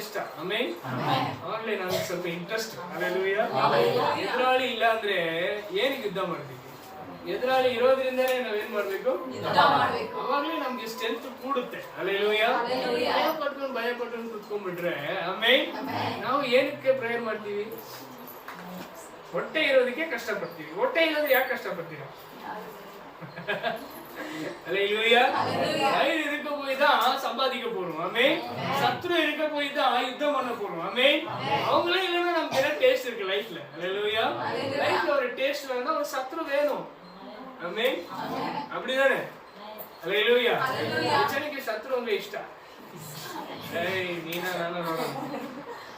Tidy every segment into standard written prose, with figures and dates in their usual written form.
ಇಷ್ಟ. ಆಮೇಲೆ ಅವಾಗ್ಲೇ ನನಗೆ ಸ್ವಲ್ಪ ಇಂಟ್ರೆಸ್ಟ್. ಹಲ್ಲೆಲೂಯಾ. ಎದುರಾಳಿ ಇಲ್ಲ ಅಂದ್ರೆ ಏನಕ್ಕೆ ಯುದ್ಧ ಮಾಡ್ತೀವಿ? ಎದುರಾಳಿ ಇರೋದ್ರಿಂದನೇ ನಾವೇನ್ ಮಾಡ್ಬೇಕು? ಅವಾಗ್ಲೇ ನಮ್ಗೆ ಸ್ಟ್ರೆಂತ್ ಕೂಡುತ್ತೆ. ಹಲ್ಲೆಲೂಯಾ. ಭಯ ಪಟ್ಕೊಂಡು ಕುತ್ಕೊಂಡ್ಬಿಟ್ರೆ ಆಮೇಲೆ ನಾವು ಏನಕ್ಕೆ ಪ್ರೇಯರ್ ಮಾಡ್ತೀವಿ? ಹೊಟ್ಟೆ ಇರೋದಕ್ಕೆ ಕಷ್ಟಪಡ್ತೀವಿ. ಹೊಟ್ಟೆ ಇರೋದ್ರೆ ಯಾಕೆ ಕಷ್ಟಪಡ್ತೀವಿ? அல்லேலூயா. வயிறு இருக்க போய் தான் சம்பாதிக்க போறோம். ஆமென். சத்ரு இருக்க போய் தான் யுத்தம் பண்ண போறோம். ஆமென். அவங்களே இல்லைன்னா நமக்கு என்ன டேஸ்ட் இருக்கு லைஃப்ல? அல்லேலூயா. லைஃப்ல ஒரு டேஸ்ட் வேணும்னா ஒரு சத்ரு வேணும். ஆமென். அப்படிதானே? அல்லேலூயா. ಹೆಚ್ಚನಿಗೆ சத்ரு ಅಂದ್ರೆ ಇಷ್ಟ. ಏಯ್ ನೀನಾ ನಾನು ನೋಡೋಣ.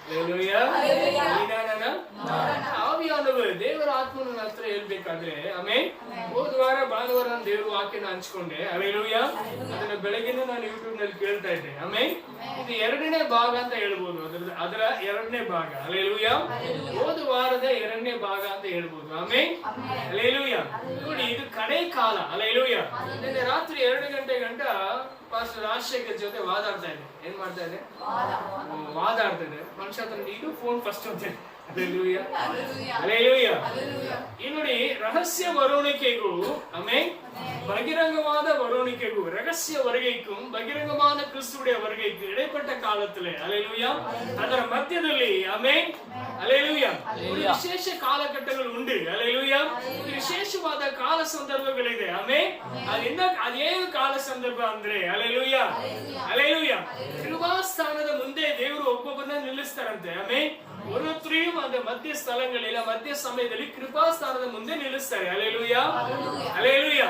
அல்லேலூயா. ನೀನಾ ನಾನು ಆವಿಯಾನವರು ದೇವರ ಆತ್ಮನ ಹತ್ರ ಹೇಳ್ಬೇಕಾದ್ರೆ ಆಮೇಲೆ ಹೋದ ವಾರ ಭಾನುವಾರ ನಾನು ದೇವರ ವಾಕ್ಯನ ಹಂಚ್ಕೊಂಡೆ. ಹಲ್ಲೆಲೂಯಾ. ಅದನ್ನ ಬೆಳಗಿನ ನಾನು ಯೂಟ್ಯೂಬ್ ನಲ್ಲಿ ಕೇಳ್ತಾ ಇದ್ದೆ. ಆಮೇಲೆ ಇದು ಎರಡನೇ ಭಾಗ ಅಂತ ಹೇಳ್ಬೋದು. ಅದರ ಎರಡನೇ ಭಾಗ. ಹಲ್ಲೆಲೂಯಾ. ಹೋದ ವಾರದ ಎರಡನೇ ಭಾಗ ಅಂತ ಹೇಳ್ಬೋದು. ಆಮೇಲೆ ಹಲ್ಲೆಲೂಯಾ. ನೋಡಿ ಇದು ಕಡೆ ಕಾಲ. ಹಲ್ಲೆಲೂಯಾ. ನಿನ್ನೆ ರಾತ್ರಿ 2 ಗಂಟೆ ಗಂಟ ಪಾಸ್ಟರ್ ರಾಜಶೇಖರ್ ಜೊತೆ ವಾದಾಡ್ತಾ ಇದ್ದೆ. ಏನ್ ಮಾಡ್ತಾ ಇದ್ದೆ? ವಾದಾಡ್ತಾ ಇದ್ದೆ. ಮನುಷ್ಯ ಹತ್ರ ಇದು ಫೋನ್ ಫಸ್ಟ್ ಅಂತ. ಹಲ್ಲೆಲೂಯಾ. ಹಲ್ಲೆಲೂಯಾ. ಈ ನೋಡಿ ரகசிய வருணிக்கைಗೂ ஆமென் பகிரங்கமான வருணிக்கைಗೂ ரகசிய வருகைக்கும் பகிரங்கமான கிறிஸ்துவுடைய வருகைக்கும் இடைப்பட்ட காலத்திலே ஹல்லேலூயா ಅದರ ಮಧ್ಯದಲ್ಲಿ ಆಮೆನ್ ಹಲ್ಲೆಲೂಯಾ ಒಂದು ವಿಶೇಷ ಕಾಲಘಟ್ಟಗಳು ಉಂಟು. ಹಲ್ಲೆಲೂಯಾ. ವಿಶೇಷವಾದ ಕಾಲ ಸಂದರ್ಭಗಳಿದೆ. ಆಮೆನ್. ಅದೇನು ಕಾಲ ಸಂದರ್ಭ ಅಂದ್ರೆ ಹಲ್ಲೆಲೂಯಾ ಹಲ್ಲೆಲೂಯಾ ಕೃಪಾಸ್ಥಾನದ ಮುಂದೆ ದೇವರು ಒಬ್ಬೊಬ್ಬರನ್ನ ನಿಲ್ಲಿಸ್ತಾರಂತೆ. ಆಮೆನ್. ஒருத்தரையும் அந்த மத்திய ஸ்தலங்களில மத்திய ಸಮಯದಲ್ಲಿ ಕೃಪಾಸ್ಥಾನದ ಮುಂದೆ ನಿಲ್ಲಿಸ್ತಾರೆ. Hallelujah hallelujah.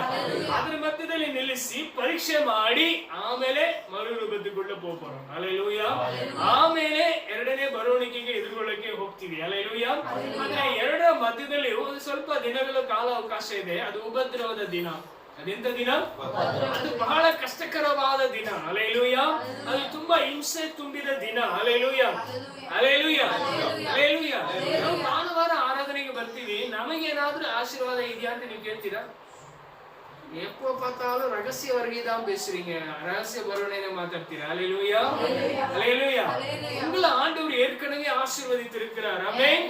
ಅದರ ಮಧ್ಯದಲ್ಲಿ ನಿಲ್ಲಿಸಿ ಪರೀಕ್ಷೆ ಮಾಡಿ ಆಮೇಲೆ ಮರುರೂಪಗೊಳ್ಳ ಹೋಗ್ತಾರೆ. ಹಲ್ಲೆಲೂಯಾ. ಆಮೇಲೆ ಎರಡನೇ ಬರುವಣಿಗೆಗೆ ಎದುರುಗೊಳ್ಳಕ್ಕೆ ಹೋಗ್ತೀವಿ. ಹಲ್ಲೆಲೂಯಾ. ಅಂದ್ರೆ ಎರಡರ ಮಧ್ಯದಲ್ಲಿ ಒಂದು ಸ್ವಲ್ಪ ದಿನಗಳ ಕಾಲ ಅವಕಾಶ ಇದೆ. ಅದು ಉಪದ್ರವದ ದಿನ. ಅದೆಂತ ದಿನ? ಅದು ಬಹಳ ಕಷ್ಟಕರವಾದ ದಿನ. ಹಲ್ಲೆಲೂಯಾ. ಅದು ತುಂಬಾ ಹಿಂಸೆ ತುಂಬಿದ ದಿನ. Hallelujah hallelujah hallelujah. ನಾವು ಭಾನುವಾರ ಆರಾಧನೆಗೆ ಬರ್ತೀವಿ. ನಮಗೇನಾದ್ರೂ ಆಶೀರ್ವಾದ ಇದೆಯಾ ಅಂತ ನೀವು ಕೇಳ್ತೀರಾ? எப்போ பார்த்தாலும் ரகசிய வருகை தான் பேசுறீங்க. ரகசிய வருகையை மாத்தீங்க. ஹல்லேலூயா ஹல்லேலூயா. உங்களை ஆண்டவர் ஏற்கனவே ஆசீர்வதித்திருக்கிறார். ஆமென்.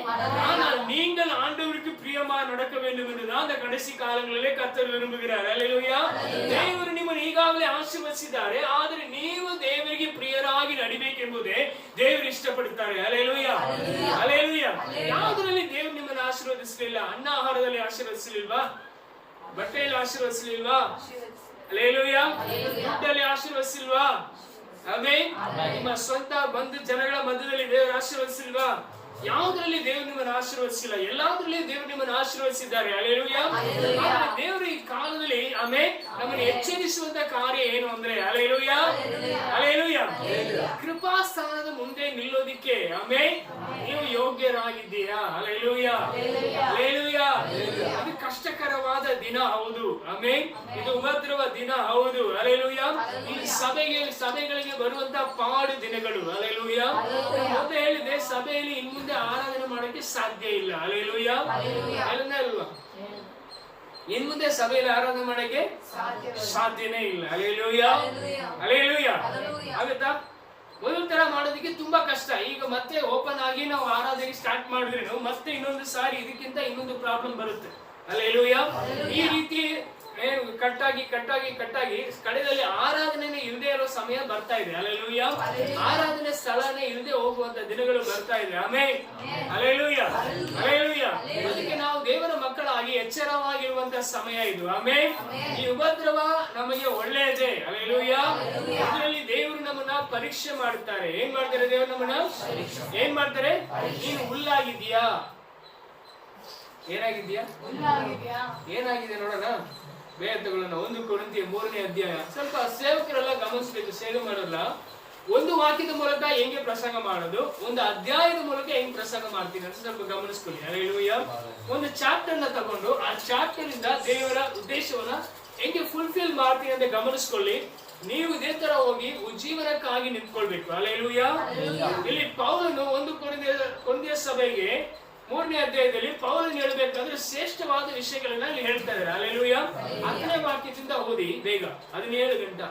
ஆனால் நீங்கள் ஆண்டவருக்கு பிரியமா நடக்க வேண்டும் என்று தான் அந்த கடைசி ಕಾಲங்களிலே ಕರ್ತರು ವಿರುಂಬುகிறார். ಹಲ್ಲೇಲೂಯಾ. ದೇವರು ನಿಮ್ಮನ್ನು ಈಗಾಗಲೇ ಆಶೀರ್ವದಿಸಿದ್ದಾರೆ. ಆದರೆ ನೀವು ದೇವರಿಗೆ ಪ್ರಿಯರಾಗಿ ನಡಿಬೇಕೆಂಬುದೇ ದೇವರು ಇಷ್ಟಪಡುತ್ತಾರೆ. Hallelujah hallelujah. ಯಾವುದರಲ್ಲಿ ದೇವರು ನಿಮ್ಮನ್ನು ಆಶೀರ್ವದಿಸಲಿಲ್ಲ? ಅನ್ನ ಆಹಾರದಲ್ಲಿ ಆಶೀರ್ವದಿಸಲಿಲ್ವಾ? ಬಟ್ಟೆಯಲ್ಲಿ ಆಶೀರ್ವದಿಸಲಿಲ್ವಾ? ಹಲ್ಲೆಲೂಯಾ. ದುಡ್ಡಲ್ಲಿ ಆಶೀರ್ವದಿಸಲಿಲ್ವಾ? ಆಮೆನ್. ನಿಮ್ಮ ಸ್ವಂತ ಬಂಧು ಜನಗಳ ಮಧ್ಯದಲ್ಲಿ ದೇವರು ಆಶೀರ್ವದಿಸಲಿಲ್ವಾ? ಯಾವುದರಲ್ಲಿ ದೇವರು ನಿಮ್ಮನ್ನು ಆಶೀರ್ವದಿಸಿಲ್ಲ. ಎಲ್ಲಾದ್ರಲ್ಲಿ ದೇವರು ನಿಮ್ಮನ್ನು ಆಶೀರ್ವದಿಸಿದ್ದಾರೆ. ಹಲ್ಲೆಲೂಯಾ. ದೇವರು ಈ ಕಾಲದಲ್ಲಿ ಆಮೆನ್ ನಮ್ಮನ್ನು ಎಚ್ಚರಿಸುವಂತ ಕಾರ್ಯ ಏನು ಅಂದ್ರೆ ಹಲ್ಲೆಲೂಯಾ ಹಲ್ಲೆಲೂಯಾ ಕೃಪಾಸ್ಥಾನದ ಮುಂದೆ ನಿಲ್ಲೋದಿಕ್ಕೆ ಆಮೆನ್ ನೀವು ಯೋಗ್ಯರಾಗಿದ್ದೀರಾ? Hallelujah hallelujah. ಅದು ಕಷ್ಟಕರವಾದ ದಿನ ಹೌದು. ಆಮೆನ್. ಇದು ಉಪದ್ರವ ದಿನ ಹೌದು. ಹಲ್ಲೆಲೂಯಾ. ಈ ಸಭೆಗಳಿಗೆ ಬರುವಂತ ಪಾಡು ದಿನಗಳು. ಹಲ್ಲೆಲೂಯಾ. ಮತ್ತೆ ಹೇಳಿದೆ ಸಭೆಯಲ್ಲಿ ಇನ್ನು ಮುಂದೆ ಆರಾಧನೆ ಮಾಡೋಕೆ ಸಾಧ್ಯ ಇಲ್ಲ. ಹಲ್ಲೆಲೂಯಾ ಅಲ್ವಾ? ಇನ್ ಮುಂದೆ ಸಭೆಯಲ್ಲಿ ಆರಾಧನೆ ಮಾಡಕ್ಕೆ ಸಾಧ್ಯನೇ ಇಲ್ಲ. Hallelujah hallelujah. ಆಗುತ್ತಾ? ಮೊದಲ ತರ ಮಾಡೋದಕ್ಕೆ ತುಂಬಾ ಕಷ್ಟ. ಈಗ ಮತ್ತೆ ಓಪನ್ ಆಗಿ ನಾವು ಆರಾಧನೆ ಸ್ಟಾರ್ಟ್ ಮಾಡಿದ್ರೆ ಮತ್ತೆ ಇನ್ನೊಂದು ಸಾರಿ ಇದಕ್ಕಿಂತ ಇನ್ನೊಂದು ಪ್ರಾಬ್ಲಮ್ ಬರುತ್ತೆ. ಹಲ್ಲೆಲೂಯಾ. ಈ ರೀತಿ ಕಟ್ಟಾಗಿ ಕಡೆಯಲ್ಲಿ ಆರಾಧನೆ ಇಲ್ಲದೆ ಇರೋ ಸಮಯ ಬರ್ತಾ ಇದೆ. ಹಲ್ಲೆಲೂಯಾ. ಆರಾಧನೆ ಸ್ಥಳನೇ ಇಲ್ಲದೆ ಹೋಗುವಂತ ದಿನಗಳು ಬರ್ತಾ ಇದೆ. Amen hallelujah hallelujah. ಅದಕ್ಕೆ ನಾವು ದೇವರ ಮಕ್ಕಳಾಗಿ ಎಚ್ಚರವಾಗಿರುವಂತ ಸಮಯ ಇದು. ಆಮೆನ್. ಈ ಉಪದ್ರವ ನಮಗೆ ಒಳ್ಳೆಯದೇ. ಹಲ್ಲೆಲೂಯಾ. ಇದರಲ್ಲಿ ದೇವರು ನಮ್ಮನ್ನ ಪರೀಕ್ಷೆ ಮಾಡುತ್ತಾರೆ. ಏನ್ ಮಾಡ್ತಾರೆ ದೇವರು ನಮ್ಮನ್ನ? ಏನ್ ಮಾಡ್ತಾರೆ? ನೀನು ಹುಲ್ಲಾಗಿದ್ದೀಯಾ? ಏನಾಗಿದ್ಯಾ? ಏನಾಗಿದೆ ನೋಡೋಣ. ಬೇತಗಳನ್ನ 1 ಕೊರಿಂಥಿಯ 3ನೇ ಅಧ್ಯಾಯ. ಸ್ವಲ್ಪ ಸೇವಕರೆಲ್ಲ ಗಮನಿಸಬೇಕು. ಸೇವೆ ಮಾಡೋಲ್ಲ. ಒಂದು ವಾಕ್ಯದ ಮೂಲಕ ಹೆಂಗೆ ಪ್ರಸಂಗ ಮಾಡೋದು, ಒಂದು ಅಧ್ಯಾಯದ ಮೂಲಕ ಹೆಂಗ್ ಪ್ರಸಂಗ ಮಾಡ್ತೀನಿ ಅಂತ ಸ್ವಲ್ಪ ಗಮನಿಸ್ಕೊಳ್ಳಿ. ಹಲ್ಲೆಲೂಯಾ. ಒಂದು ಚಾಪ್ಟರ್ ನ ತಗೊಂಡು ಆ ಚಾಪ್ಟರ್ ಇಂದ ದೇವರ ಉದ್ದೇಶವನ್ನ ಹೆಂಗೆ ಫುಲ್ಫಿಲ್ ಮಾಡ್ತೀನಿ ಅಂತ ಗಮನಿಸ್ಕೊಳ್ಳಿ. ನೀವು ಇದೇ ತರ ಹೋಗಿ ಉಜ್ಜೀವನಕ್ಕಾಗಿ ನಿಂತ್ಕೊಳ್ಬೇಕು. ಹಲ್ಲೆಲೂಯಾ. ಇಲ್ಲಿ ಪೌಲನು 1 ಕೊರಿಂಥಿಯ ಸಭೆಗೆ 3ನೇ ಅಧ್ಯಾಯದಲ್ಲಿ ಪೌಲನು ಹೇಳಬೇಕಾದ್ರೆ ಶ್ರೇಷ್ಠವಾದ ವಿಷಯಗಳನ್ನ ಇಲ್ಲಿ ಹೇಳ್ತಾ ಇದ್ದಾರೆ. ಹಲ್ಲೆಲೂಯಾ. 10ನೇ ವಾಕ್ಯದಿಂದ ಓದಿ ಬೇಗ. 17 ಗಂಟೆ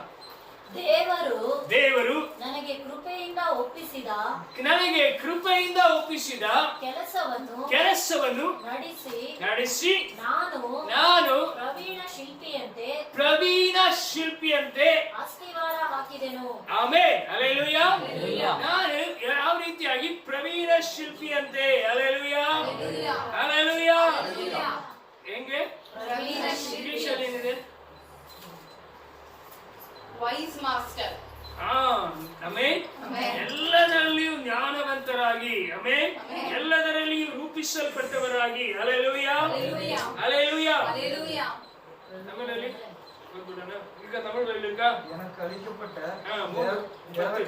ದೇವರು ನನಗೆ ಕೃಪೆಯಿಂದ ಒಪ್ಪಿಸಿದ ಕೆಲಸವನ್ನು ನಡೆಸಿ ನಾನು ಪ್ರವೀಣ ಶಿಲ್ಪಿಯಂತೆ ಅಸ್ತಿವಾರ ಹಾಕಿದೆನು. ಆಮೆನ್. ಹಲ್ಲೆಲೂಯಾ. ನಾನು ಯಾವ ರೀತಿಯಾಗಿ ಪ್ರವೀಣ ಶಿಲ್ಪಿಯಂತೆ. ಹಲ್ಲೆಲೂಯಾ. ಹಲ್ಲೆಲೂಯಾ. ಹೆಂಗೆ ಇಂಗ್ಲಿಷ್ ಅಲ್ಲಿ ಏನಿದೆ? Wise master. ಆಮೆನ್. ಎಲ್ಲದರಲ್ಲಿಯೂ ಜ್ಞಾನವಂತರಾಗಿ, ಆಮೆನ್, ಎಲ್ಲದರಲ್ಲಿಯೂ ರೂಪಿಸಲ್ಪಟ್ಟವರಾಗಿ. ಹಲ್ಲೆಲೂಯಾ. ಹಲ್ಲೆಲೂಯಾ. ತಮಿಳಲ್ಲಿ ಈಗ ತಮಿಳಲ್ಲಿ எனக்கு அளிக்கப்பட்ட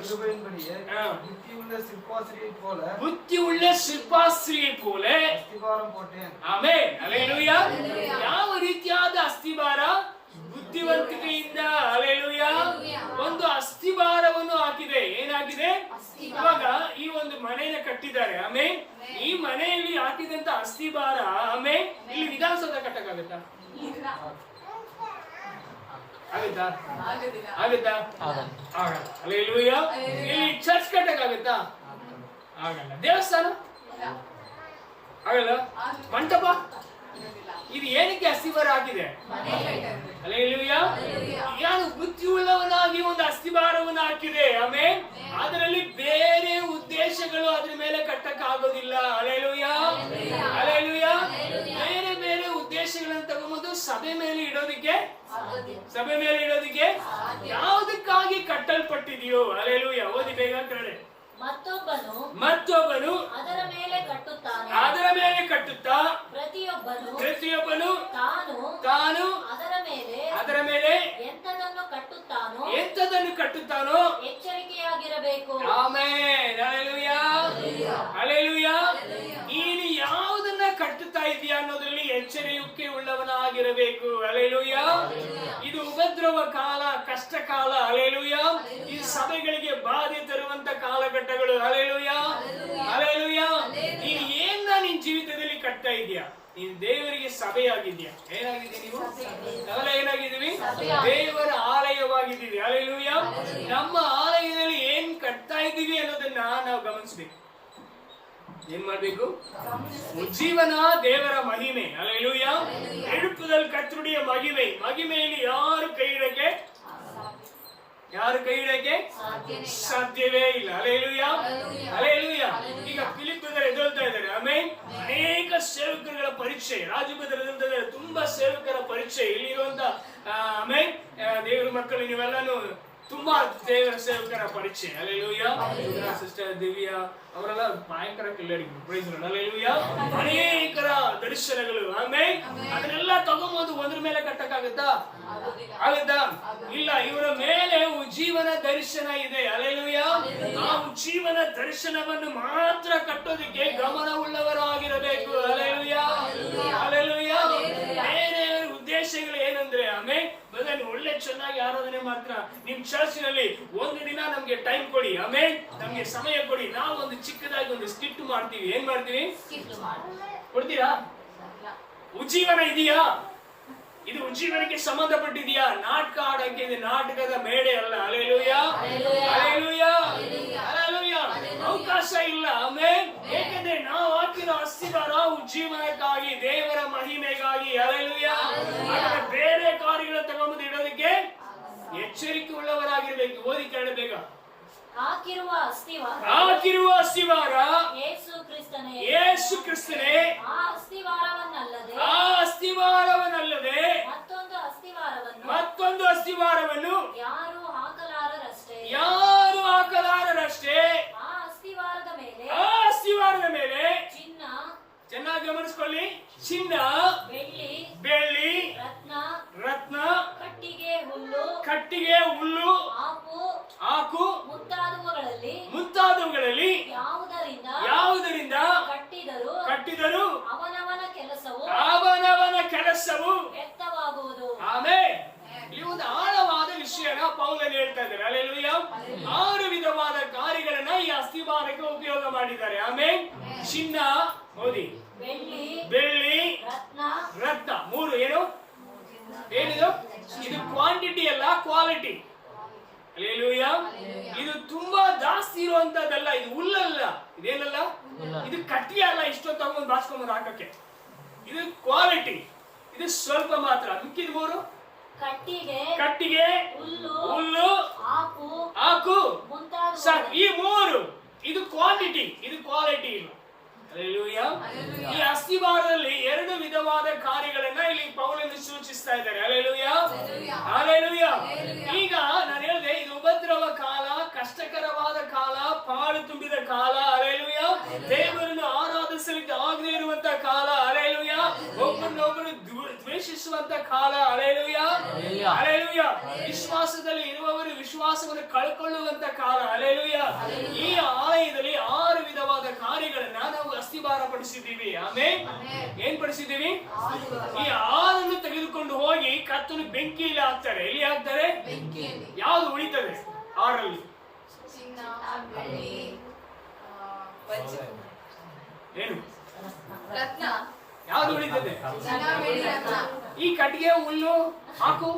கிருபையின்படியே புத்தியுள்ள சிற்பாசிரியை போல அஸ்திபாரம் போட்டேன். ಆಮೆನ್. ಹಲ್ಲೆಲೂಯಾ. ಯಾವ ರೀತಿಯಾದ ಅಸ್ತಿಭಾರ? ಬುದ್ಧಿವಂತಿಕೆಯಿಂದ. ಹಲ್ಲೆಲೂಯಾ. ಒಂದು ಅಸ್ತಿಭಾರವನ್ನು ಹಾಕಿದೆ. ಏನಾಗಿದೆ? ಇವಾಗ ಈ ಒಂದು ಮನೆಯನ್ನು ಕಟ್ಟಿದ್ದಾರೆ. ಆಮೆನ್. ಈ ಮನೆಯಲ್ಲಿ ಹಾಕಿದಂತ ಅಸ್ತಿಭಾರ, ಆಮೆನ್, ಇಲ್ಲಿ ವಿಧಾನಸೌಧ ಕಟ್ಟಕ್ಕಾಗತ್ತಾ? ಆಗುತ್ತಾ? ಆಗಲ್ಲ. ಹಲ್ಲೆಲೂಯಾ. ಇಲ್ಲಿ ಚರ್ಚ್ ಕಟ್ಟಕ್ಕಾಗತ್ತಾ? ಆಗಲ್ಲ. ದೇವಸ್ಥಾನ ಆಗಲ್ಲ. ಮಂಟಪ ಇದು ಏನಕ್ಕೆ ಅಸ್ತಿಭಾರ ಹಾಕಿದೆ? ಹಲ್ಲೆಲೂಯಾ. ಯಾರು ಬುದ್ಧಿಯುಳ್ಳವನಾಗಿ ಒಂದು ಅಸ್ತಿಭಾರವನ್ನು ಹಾಕಿದೆ. ಆಮೆನ್. ಅದರಲ್ಲಿ ಬೇರೆ ಉದ್ದೇಶಗಳು ಅದ್ರ ಮೇಲೆ ಕಟ್ಟಕ್ಕಾಗೋದಿಲ್ಲ. ಹಲ್ಲೆಲೂಯಾ. ಹಲ್ಲೆಲೂಯಾ. ಬೇರೆ ಬೇರೆ ಉದ್ದೇಶಗಳನ್ನು ತಗೊಂಡು ಸಭೆ ಮೇಲೆ ಇಡೋದಿಕ್ಕೆ ಯಾವುದಕ್ಕಾಗಿ ಕಟ್ಟಲ್ಪಟ್ಟಿದೆಯೋ. ಹಲ್ಲೆಲೂಯಾ. ಓದಿ ಬೇಗ ಕಡೆ. ಮತ್ತೊಬ್ಬನು ಅದರ ಮೇಲೆ ಕಟ್ಟುತ್ತಾ ಪ್ರತಿಯೊಬ್ಬನು ತಾನು ಅದರ ಮೇಲೆ ಎಂತದನ್ನು ಕಟ್ಟುತ್ತಾನೋ ಎಚ್ಚರಿಕೆಯಾಗಿರಬೇಕು. ಆಮೆನ್. ಹಲ್ಲೆಲೂಯಾ. ಹಲ್ಲೆಲೂಯಾ. ನೀನು ಯಾವುದನ್ನ ಕಟ್ಟುತ್ತಾ ಇದೀಯಾ ಅನ್ನೋದ್ರಲ್ಲಿ ಎಚ್ಚರಿಕೆ ಉಳ್ಳವನಾಗಿರಬೇಕು. ಹಲ್ಲೆಲೂಯಾ. ಇದು ಉಪದ್ರವ ಕಾಲ, ಕಷ್ಟ ಕಾಲ. ಹಲ್ಲೆಲೂಯಾ. ಈ ಸಭೆಗಳಿಗೆ ಬಾಧೆ ತರುವಂತ ಕಾಲಘಟ್ಟಗಳು. ಹಲ್ಲೆಲೂಯಾ. ಹಲ್ಲೆಲೂಯಾ. ನೀನು ಏನ್ನ ನಿನ್ ಜೀವಿತದಲ್ಲಿ ಕಟ್ತಾ ಇದೀಯಾ? ನೀನು ದೇವರಿಗೆ ಸಭೆಯಾಗಿದ್ಯಾ? ಏನಾಗಿದೆ? ನೀವು ನಾವೆಲ್ಲ ಏನಾಗಿದ್ದೀವಿ? ದೇವರ ಆಲಯವಾಗಿದ್ದೀವಿ. ಹಲ್ಲೆಲೂಯಾ. ನಮ್ಮ ಆಲಯದಲ್ಲಿ ಏನ್ ಕಟ್ತಾ ಇದ್ದೀವಿ ಅನ್ನೋದನ್ನ ನಾವು ಗಮನಿಸಬೇಕು. ಏನ್ ಮಾಡ್ಬೇಕು? ಉಜ್ಜೀವನ ದೇವರ ಮಹಿಮೆ. ಹಲ್ಲೆಲೂಯಾ. ಎಡುಪುದಲ್ಲಿ ಕರ್ತೃಡಿಯ ಮಹಿಮೆಯಲ್ಲಿ ಯಾರು ಕೈ ಇಡಕ್ಕೆ ಸಾಧ್ಯವೇ ಇಲ್ಲ. ಹಲ್ಲೆಲೂಯಾ. ಹಲ್ಲೆಲೂಯಾ. ಈಗ ಫಿಲಿಪ್ಪದಲ್ಲಿ ಎದುಳ್ತಾ ಇದ್ದಾರೆ. ಆಮೆನ್. ಅನೇಕ ಸೇವಕರುಗಳ ಪರೀಕ್ಷೆ. ರಾಜಭದ್ರದಲ್ಲಿ ತುಂಬಾ ಸೇವಕರ ಪರೀಕ್ಷೆ. ಇಲ್ಲಿರುವಂತ ಆಮೆನ್ ದೇವರ ಮಕ್ಕಳು ನೀವೆಲ್ಲಾನು ತುಂಬಾ ದೇವರ ಸೇವಕರ ಪರೀಕ್ಷೆ. ಹಲ್ಲೆಲೂಯಾ. ಸಿಸ್ಟರ್ ದಿವ್ಯಾ ಅವರೆಲ್ಲ ಭಯಂಕರ ಕಿಲ್ಲಡಿಗಳು. Price Lord. ಹಲ್ಲೆಲೂಯಾ. ಅನೇಕರ ದರ್ಶನಗಳು. ಆಮೆನ್. ಅದನ್ನೆಲ್ಲ ತಗೊಂಬಂದು ಒಂದ್ರ ಮೇಲೆ ಕಟ್ಟಕ್ಕಾಗತ್ತಾ? ಆಗುತ್ತಾ? ಇಲ್ಲ. ಇವರ ಮೇಲೆ ಉಜ್ಜೀವನ ದರ್ಶನ ಇದೆ. ಹಲ್ಲೆಲೂಯಾ. ಆ ಉಜ್ಜೀವನ ದರ್ಶನವನ್ನು ಮಾತ್ರ ಕಟ್ಟೋದಕ್ಕೆ ಗಮನವುಳ್ಳವರಾಗಿರಬೇಕು. ಹಲ್ಲೆಲೂಯಾ. ಹಲ್ಲೆಲೂಯಾ. ಬೇರೆ ಉದ್ದೇಶಗಳು ಏನಂದ್ರೆ, ಆಮೆನ್, ಬದಲು ಒಳ್ಳೆ ಚೆನ್ನಾಗಿ ಆರಾಧನೆ ಮಾತ್ರ. ನಿಮ್ ಚರ್ಚ್ನಲ್ಲಿ ಒಂದು ದಿನ ನಮ್ಗೆ ಟೈಮ್ ಕೊಡಿ. ಆಮೆನ್. ನಮ್ಗೆ ಸಮಯ ಕೊಡಿ. ನಾವು ಒಂದು ಚಿಕ್ಕದಾಗಿ ಒಂದು ಸ್ಕಿಟ್ ಮಾಡ್ತೀವಿ. ಏನ್ ಮಾಡ್ತೀವಿ? ಕೊಡ್ತೀರಾ? ಉಜ್ಜೀವನ ಇದೆಯಾ? ಇದು ಉಜ್ಜೀವನಕ್ಕೆ ಸಂಬಂಧಪಟ್ಟಿದೆಯಾ? ನಾಟಕ ಆಡಕ್ಕೆ ಇದು ನಾಟಕದ ಮೇಡೆ ಅಲ್ಲ. ಹಲ್ಲೆಲೂಯಾ. ಹಲ್ಲೆಲೂಯಾ. ಹಲ್ಲೆಲೂಯಾ. ಅವಕಾಶ ಇಲ್ಲ. ಆಮೆನ್. ಏಕೆಂದ್ರೆ ನಾವು ಹಾಕಿರೋ ಅಸ್ತಿವಾರ ಉಜ್ಜೀವನಕ್ಕಾಗಿ, ದೇವರ ಮಹಿಮೆಗಾಗಿ. ಹಲ್ಲೆಲೂಯಾ. ಅದರ ಬೇರೆ ಕಾರ್ಯಗಳ ತಗೊಂಡು ಇಡೋದಕ್ಕೆ ಎಚ್ಚರಿಕೆ ಉಳ್ಳವರಾಗಿರ್ಬೇಕು. ಓದಿ ಕೇಳಬೇಕ. ಹಾಕಿರುವ ಅಸ್ತಿವಾರ ಯೇಸು ಕ್ರಿಸ್ತನೇ. ಆ ಅಸ್ತಿವಾರವನ್ನಲ್ಲದೆ ಮತ್ತೊಂದು ಅಸ್ತಿವಾರವನ್ನು ಯಾರು ಹಾಕಲಾರರಷ್ಟೇ. ಆ ಅಸ್ತಿವಾರದ ಮೇಲೆ ಚೆನ್ನಾಗಿ ಗಮನಿಸ್ಕೊಳ್ಳಿ. ಚಿನ್ನ, ಬೆಳ್ಳಿ, ರತ್ನ, ಕಟ್ಟಿಗೆ, ಹುಲ್ಲು, ಆಕು ಮುಂತಾದವುಗಳಲ್ಲಿ ಯಾವುದರಿಂದ ಕಟ್ಟಿದರೂ ಅವನವನ ಕೆಲಸವು ವ್ಯಕ್ತವಾಗುವುದು. ಆಮೆನ್. ಈ ಒಂದು ಆಳವಾದ ವಿಷಯನ ಪೌಲನು ಹೇಳ್ತಾ ಇದ್ದಾರೆ. ಹಲ್ಲೆಲೂಯಾ. 6 ವಿಧವಾದ ಕಾರ್ಯಗಳನ್ನ ಈ ಅಸ್ತಿವಾರಕ್ಕೆ ಉಪಯೋಗ ಮಾಡಿದ್ದಾರೆ. ಆಮೆನ್. ಚಿನ್ನ, ಓದಿ, ಬೆಳ್ಳಿ, ರತ್ನ. 3 ಏನು? ಏನಿದು? ಇದು ಕ್ವಾಂಟಿಟಿ ಅಲ್ಲ, ಕ್ವಾಲಿಟಿ. ಹಲ್ಲೆಲೂಯಾ. ಇದು ತುಂಬಾ ಜಾಸ್ತಿ ಇರುವಂತದ್ದಲ್ಲ, ಇದು ಹುಲ್ಲಲ್ಲ, ಇದೇನಲ್ಲ, ಇದು ಕಟ್ಟಿ ಅಲ್ಲ, ಇಷ್ಟೊತ್ತು ತಗೊಂಡು ಬಾಸ್ಕೊಂಡ್ ಹಾಕಕ್ಕೆ. ಇದು ಕ್ವಾಲಿಟಿ, ಇದು ಸ್ವಲ್ಪ ಮಾತ್ರ. ಮಿಕ್ಕಿದ ಮೂರು ಕಟ್ಟಿಗೆ, ಹುಲ್ಲು, ಆಕು, ಸಾಕು. ಈ ಮೂರು ಇದು ಕ್ವಾಂಟಿಟಿ, ಇದು ಕ್ವಾಲಿಟಿ ಇಲ್ಲ. ಹಲ್ಲೆಲೂಯಾ. ಈ ಅಸ್ತಿವಾರದಲ್ಲಿ ಎರಡು ವಿಧವಾದ ಕಾರ್ಯಗಳನ್ನ ಇಲ್ಲಿ ಪೌಲನು ಸೂಚಿಸ್ತಾ ಇದ್ದಾರೆ. Hallelujah, hallelujah. ಈಗ ನಾನು ಹೇಳಿದೆ, ಇದು ಉಪದ್ರವ ಕಾಲ, ಕಷ್ಟಕರವಾದ ಕಾಲ, ಪಾಳು ತುಂಬಿದ ಕಾಲ. ಹಲ್ಲೆಲೂಯಾ. ದೇವರನ್ನು ಆರಾಧಿಸಲಿಕ್ಕೆ ಆಗದೇ ಇರುವಂತ ಕಾಲ. ಹಲ್ಲೆಲೂಯಾ. ಒಬ್ಬರನ್ನೊಬ್ಬರು ದ್ವೇಷಿಸುವಂತ ಕಾಲ. Hallelujah, hallelujah. ವಿಶ್ವಾಸದಲ್ಲಿ ಇರುವವರು ವಿಶ್ವಾಸವನ್ನು ಕಳ್ಕೊಳ್ಳುವಂತ ಕಾಲ. ಹಲ್ಲೆಲೂಯಾ. ಈ ಆಲಯದಲ್ಲಿ 6 ವಿಧವಾದ ಕಾರ್ಯಗಳನ್ನ ನಾವು ಅಸ್ತಿಭಾರ ಪಡಿಸಿದ್ದೀವಿ. ಆಮೇಲೆ ಏನ್ ಪಡಿಸಿದ್ದೀವಿ? ಈ 6 ತೆಗೆದುಕೊಂಡು ಹೋಗಿ ಕರ್ತನು ಬೆಂಕಿಯಲ್ಲಿ ಹಾಕ್ತಾರೆ. ಎಲ್ಲಿ ಹಾಕ್ತಾರೆ? ಯಾವ್ದು ಉಳಿತದೆ 6ರಲ್ಲಿ? ಏನು ಯಾವ್ದು ಉಳಿತದೆ? ಈ ಕಟ್ಟಿಗೆ, ಹುಲ್ಲು, ಹಾಕು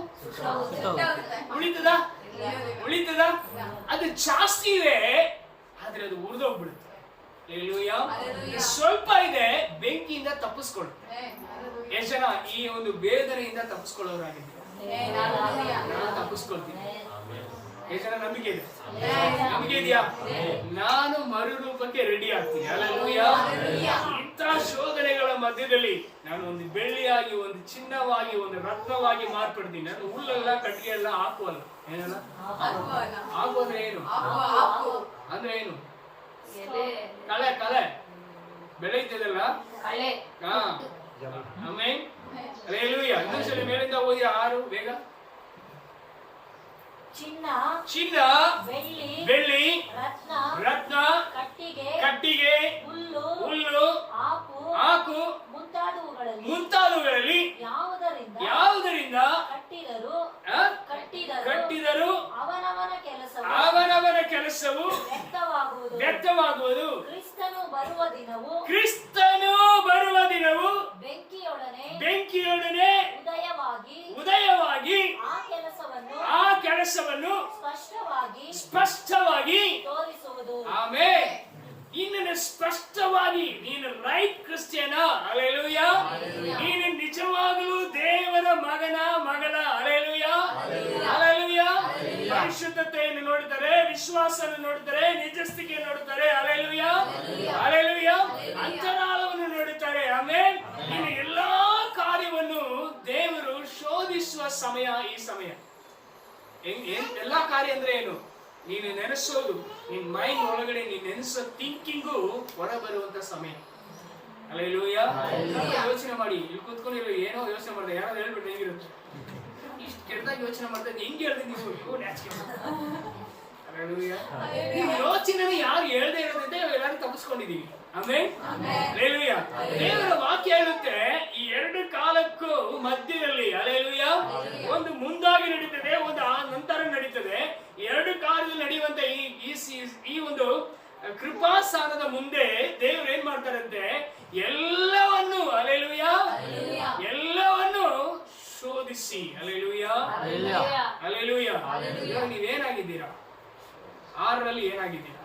ಉಳಿತದ? ಅದು ಜಾಸ್ತಿ ಇದೆ, ಆದ್ರೆ ಅದು ಉಳಿದೋಗ್ಬಿಡುತ್ತೆ. ಸ್ವಲ್ಪ ಇದೆ, ಬೆಂಕಿಯಿಂದ ತಪ್ಪಿಸ್ಕೊಳ್ಳುತ್ತೆ. ಎಷ್ಟು ಜನ ಈ ಒಂದು ವೇದನೆಯಿಂದ ತಪ್ಪಿಸ್ಕೊಳ್ಳೋರಾಗಿದ್ದೀವಿ? ನಾನು ತಪ್ಪಿಸ್ಕೊಳ್ತೀನಿ. ಎಷ್ಟು ಜನ ನಂಬಿಕೆ ಇದೆ? ನಂಬಿಕೆ ಇದೆಯಾ? ನಾನು ಮರುರೂಪಕ್ಕೆ ರೆಡಿ ಆಗ್ತೀನಿ. ಹಲ್ಲೆಲೂಯಾ. ಇಂಥ ಶೋಧನೆಗಳ ಮಧ್ಯದಲ್ಲಿ ನಾನು ಒಂದು ಬೆಳ್ಳಿಯಾಗಿ, ಒಂದು ಚಿನ್ನವಾಗಿ, ಒಂದು ರತ್ನವಾಗಿ ಮಾರ್ಪಡ್ತೀನಿ. ನಾನು ಹುಲ್ಲೆಲ್ಲ ಕಟ್ಟಿಗೆ ಎಲ್ಲ ಹಾಕುವಲ್ಲ. ಏನಲ್ಲ ಹಾಕು ಅಂದ್ರೆ ಏನು? ಅಂದ್ರೆ ಏನು? ಕಳೆ ಬೆಳೆಯುತ್ತದಲ್ಲ. ಆಮೆನ್. ಹಲ್ಲೆಲೂಯಾ. ಇನ್ನೊಂದ್ಸಲ ಮೇಲಿಂದ ಓದಿ 6 ಬೇಗ. ಚಿನ್ನ, ಬೆಳ್ಳಿ, ರತ್ನ, ಕಟ್ಟಿಗೆ, ಹುಲ್ಲು, ಆಕು ಮುಂತಾದವುಗಳಲ್ಲಿ ಯಾವುದರಿಂದ ಕಟ್ಟಿದರೂ ಅವನವನ ಕೆಲಸವು ವ್ಯರ್ಥವಾಗುವುದು. ಕ್ರಿಸ್ತನು ಬರುವ ದಿನವು ಬೆಂಕಿಯೊಡನೆ ಉದಯವಾಗಿ ಆ ಕೆಲಸವನ್ನು ಸ್ಪಷ್ಟವಾಗಿ ಆಮೆನ್. ಇನ್ನು ಸ್ಪಷ್ಟವಾಗಿ ನೀನು ರೈಟ್ ಕ್ರಿಶ್ಚಿಯನ. ಹಲ್ಲೆಲೂಯಾ. ನೀನು ನಿಜವಾಗಲೂ ದೇವರ ಮಗನ, ಮಗಳ. Hallelujah, hallelujah. ಪರಿಶುದ್ಧತೆಯನ್ನು ನೋಡುತ್ತಾರೆ, ವಿಶ್ವಾಸವನ್ನು ನೋಡುತ್ತಾರೆ, ನಿಜಸ್ಥಿಕೆ ನೋಡುತ್ತಾರೆ. Hallelujah, hallelujah. ಅಂತರಾಳವನ್ನು ನೋಡುತ್ತಾರೆ. ಆಮೆನ್. ಇನ್ನು ಎಲ್ಲಾ ಕಾರ್ಯವನ್ನು ದೇವರು ಶೋಧಿಸುವ ಸಮಯ ಈ ಸಮಯ. ಎಲ್ಲಾ ಕಾರ್ಯ ಅಂದ್ರೆ ಏನು? ನೀನು ನೆನೆಸೋದು, ನಿನ್ ಮೈಂಡ್ ಒಳಗಡೆ ನೀನು ನೆನೆಸೋ ಥಿಂಕಿಂಗು ಹೊರ ಬರುವಂತ ಸಮಯ. ಹಲ್ಲೆಲೂಯಾ. ಯೋಚನೆ ಮಾಡಿ, ಇಲ್ಲಿ ಕೂತ್ಕೊಂಡಿರೋ ಏನೋ ಯೋಚನೆ ಮಾಡಿದೆ, ಯಾರಾದ್ರೂ ಹೇಳ್ಬಿಟ್ಟು ಹೇಗಿರುತ್ತೆ? ಇಷ್ಟು ಕೆಟ್ಟದಾಗಿ ಯೋಚನೆ ಮಾಡ್ತಾ ಹೆಂಗೆ ಹೇಳ್ದೆ ನೀವು? ಯೋಚನೆ ಯಾರು ಹೇಳ್ದೆ ಇರೋದ್ರಿಂದ ಎಲ್ಲರೂ ತಪ್ಪಿಸ್ಕೊಂಡಿದೀವಿ. Amen, hallelujah. ದೇವರ ವಾಕ್ಯ ಹೇಳುತ್ತೆ, ಈ 2 ಕಾಲಕ್ಕೂ ಮಧ್ಯದಲ್ಲಿ, ಹಲ್ಲೆಲೂಯಾ, ಒಂದು ಮುಂದಾಗಿ ನಡೀತದೆ, ಒಂದು ನಂತರ ನಡೀತದೆ. 2 ಕಾಲದಲ್ಲಿ ನಡೆಯುವಂತ ಈ ಒಂದು ಕೃಪಾಸ್ಥಾನದ ಮುಂದೆ ದೇವರು ಏನ್ ಮಾಡ್ತಾರಂತೆ? ಎಲ್ಲವನ್ನು, ಹಲ್ಲೆಲೂಯಾ, ಎಲ್ಲವನ್ನು ಶೋಧಿಸಿ. Hallelujah, hallelujah. ನೀವೇನಾಗಿದ್ದೀರಾ? 6ರಲ್ಲಿ ಏನಾಗಿದ್ದೀರಾ?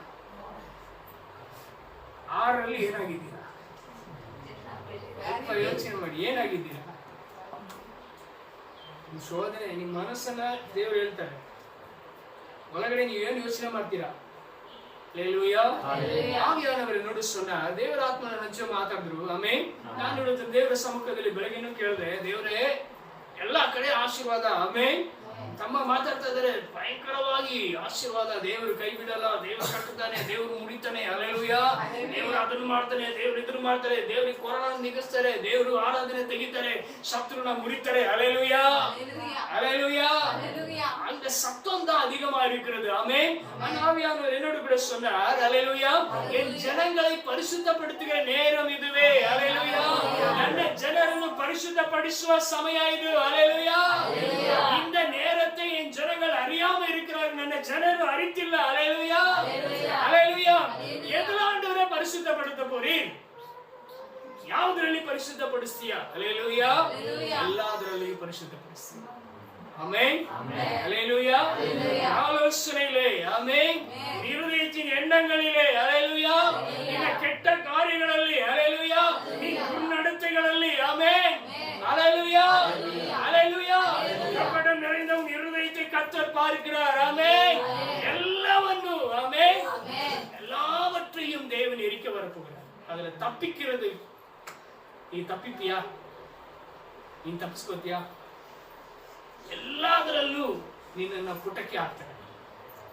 6ರಲ್ಲಿ ಏನಾಗಿದ್ದೀರಾ? ಯೋಚನೆ ಮಾಡಿ, ಏನಾಗಿದ್ದೀರಾ? ಶೋಧನೆ, ನಿಮ್ಮ ಮನಸ್ಸನ್ನ ದೇವರು ಹೇಳ್ತಾರೆ. ಒಳಗಡೆ ನೀವೇನು ಯೋಚನೆ ಮಾಡ್ತೀರಾ? ಹಲ್ಲೆಲೂಯಾ. ಆವಿಯಾನವರೇ ನುಡಿಸೋಣ. ದೇವರ ಆತ್ಮನ ನಚ್ಚ ಮಾತಾಡಿದ್ರು. ಆಮೆನ್. ನಾನು ಹೇಳುತ್ತೆ, ದೇವರ ಸಮ್ಮುಖದಲ್ಲಿ ಬೆಳಗ್ಗೆನೂ ಕೇಳಿದೆ, ದೇವರೇ ಎಲ್ಲಾ ಕಡೆ ಆಶೀರ್ವಾದ. ಆಮೆನ್. ತಮ್ಮ ಮಾತಾಡ್ತಾ ಇದ್ದಾರೆ, ಭಯಂಕರವಾಗಿ ಆಶೀರ್ವಾದ. ದೇವರು ಕೈ ಬಿಡಲ್ಲ, ದೇವರು ಕಟ್ಟುತ್ತಾನೆ, ದೇವರು ಮುಡಿತಾನೆ. ಹಲ್ಲೆಲೂಯಾ. ದೇವರು ಅದನ್ನು ಮಾಡ್ತಾನೆ, ದೇವರು ಇದನ್ನು ಮಾಡ್ತಾರೆ, ದೇವರಿಗೆ ಕೊರೋನಾ ನಿಗಿಸ್ತಾರೆ, ದೇವರು ಆರಾಧನೆ ತೆಗಿತಾರೆ, ಶತ್ರುನ ಮುರಿತಾರೆ. ಹಲ್ಲೆಲೂಯಾ, ஹல்லேலூயா. அந்த சத்தம் தான் அதிகமா இருக்கிறது. ஆமென். ஆவியானவர் என்னோடு கூட சொன்னார், ஹல்லேலூயா, என் ஜனங்களை பரிசுத்தப்படுத்துகிற நேரம் இதுவே. ஹல்லேலூயா. ನನ್ನ ಜನರನ್ನು ಪರಿಶುದ್ಧಪಡಿಸುವ ಸಮಯ ಇದು. ஹல்லேலூயா. இந்த நேரத்தை என் ஜனங்கள் அறியாம இருக்கிறார்கள். ನನ್ನ ಜನರು ಅರಿತಿಲ್ಲ. ஹல்லேலூயா, ஹல்லேலூயா. எதுல ஆண்டவரே பரிசுத்தப்படுத்த போறீர்? ಯಾವುದರಲ್ಲಿ ಪರಿಶುದ್ಧಪಡಿಸ್ತೀಯಾ? ಹಲ್ಲೆಲೂಯಾ. ಎಲ್ಲದರಲ್ಲಿ ಪರಿಶುದ್ಧಪಡಿಸ್ತೀಯ. ஆமென். அல்லேலூயா. ஆலோசனையிலே ஆமென். இருதயத்தின் எண்ணங்களிலே அல்லேலூயா. இந்த கெட்ட காரியங்களிலே அல்லேலூயா. முன்னடத்தைகளிலே ஆமென். அல்லேலூயா. அல்லேலூயா. கபடம் நிறைந்த உன் இருதயத்தை கர்த்தர் பார்க்கிறார். ஆமென். எல்லாவற்றையும் ஆமென். எல்லாவற்றையும் தேவன் எரிக்க வரப்போகிறார். அதுல தப்பிக்கிறது நீ தப்பிப்பியா? ನೀ ತಪ್ಪಿಸ್ಕೋತೀಯಾ? ಎಲ್ಲದರಲ್ಲೂ ನಿನ್ನನ್ನು ಪುಟಕ್ಕೆ ಹಾಕ್ತಾರೆ.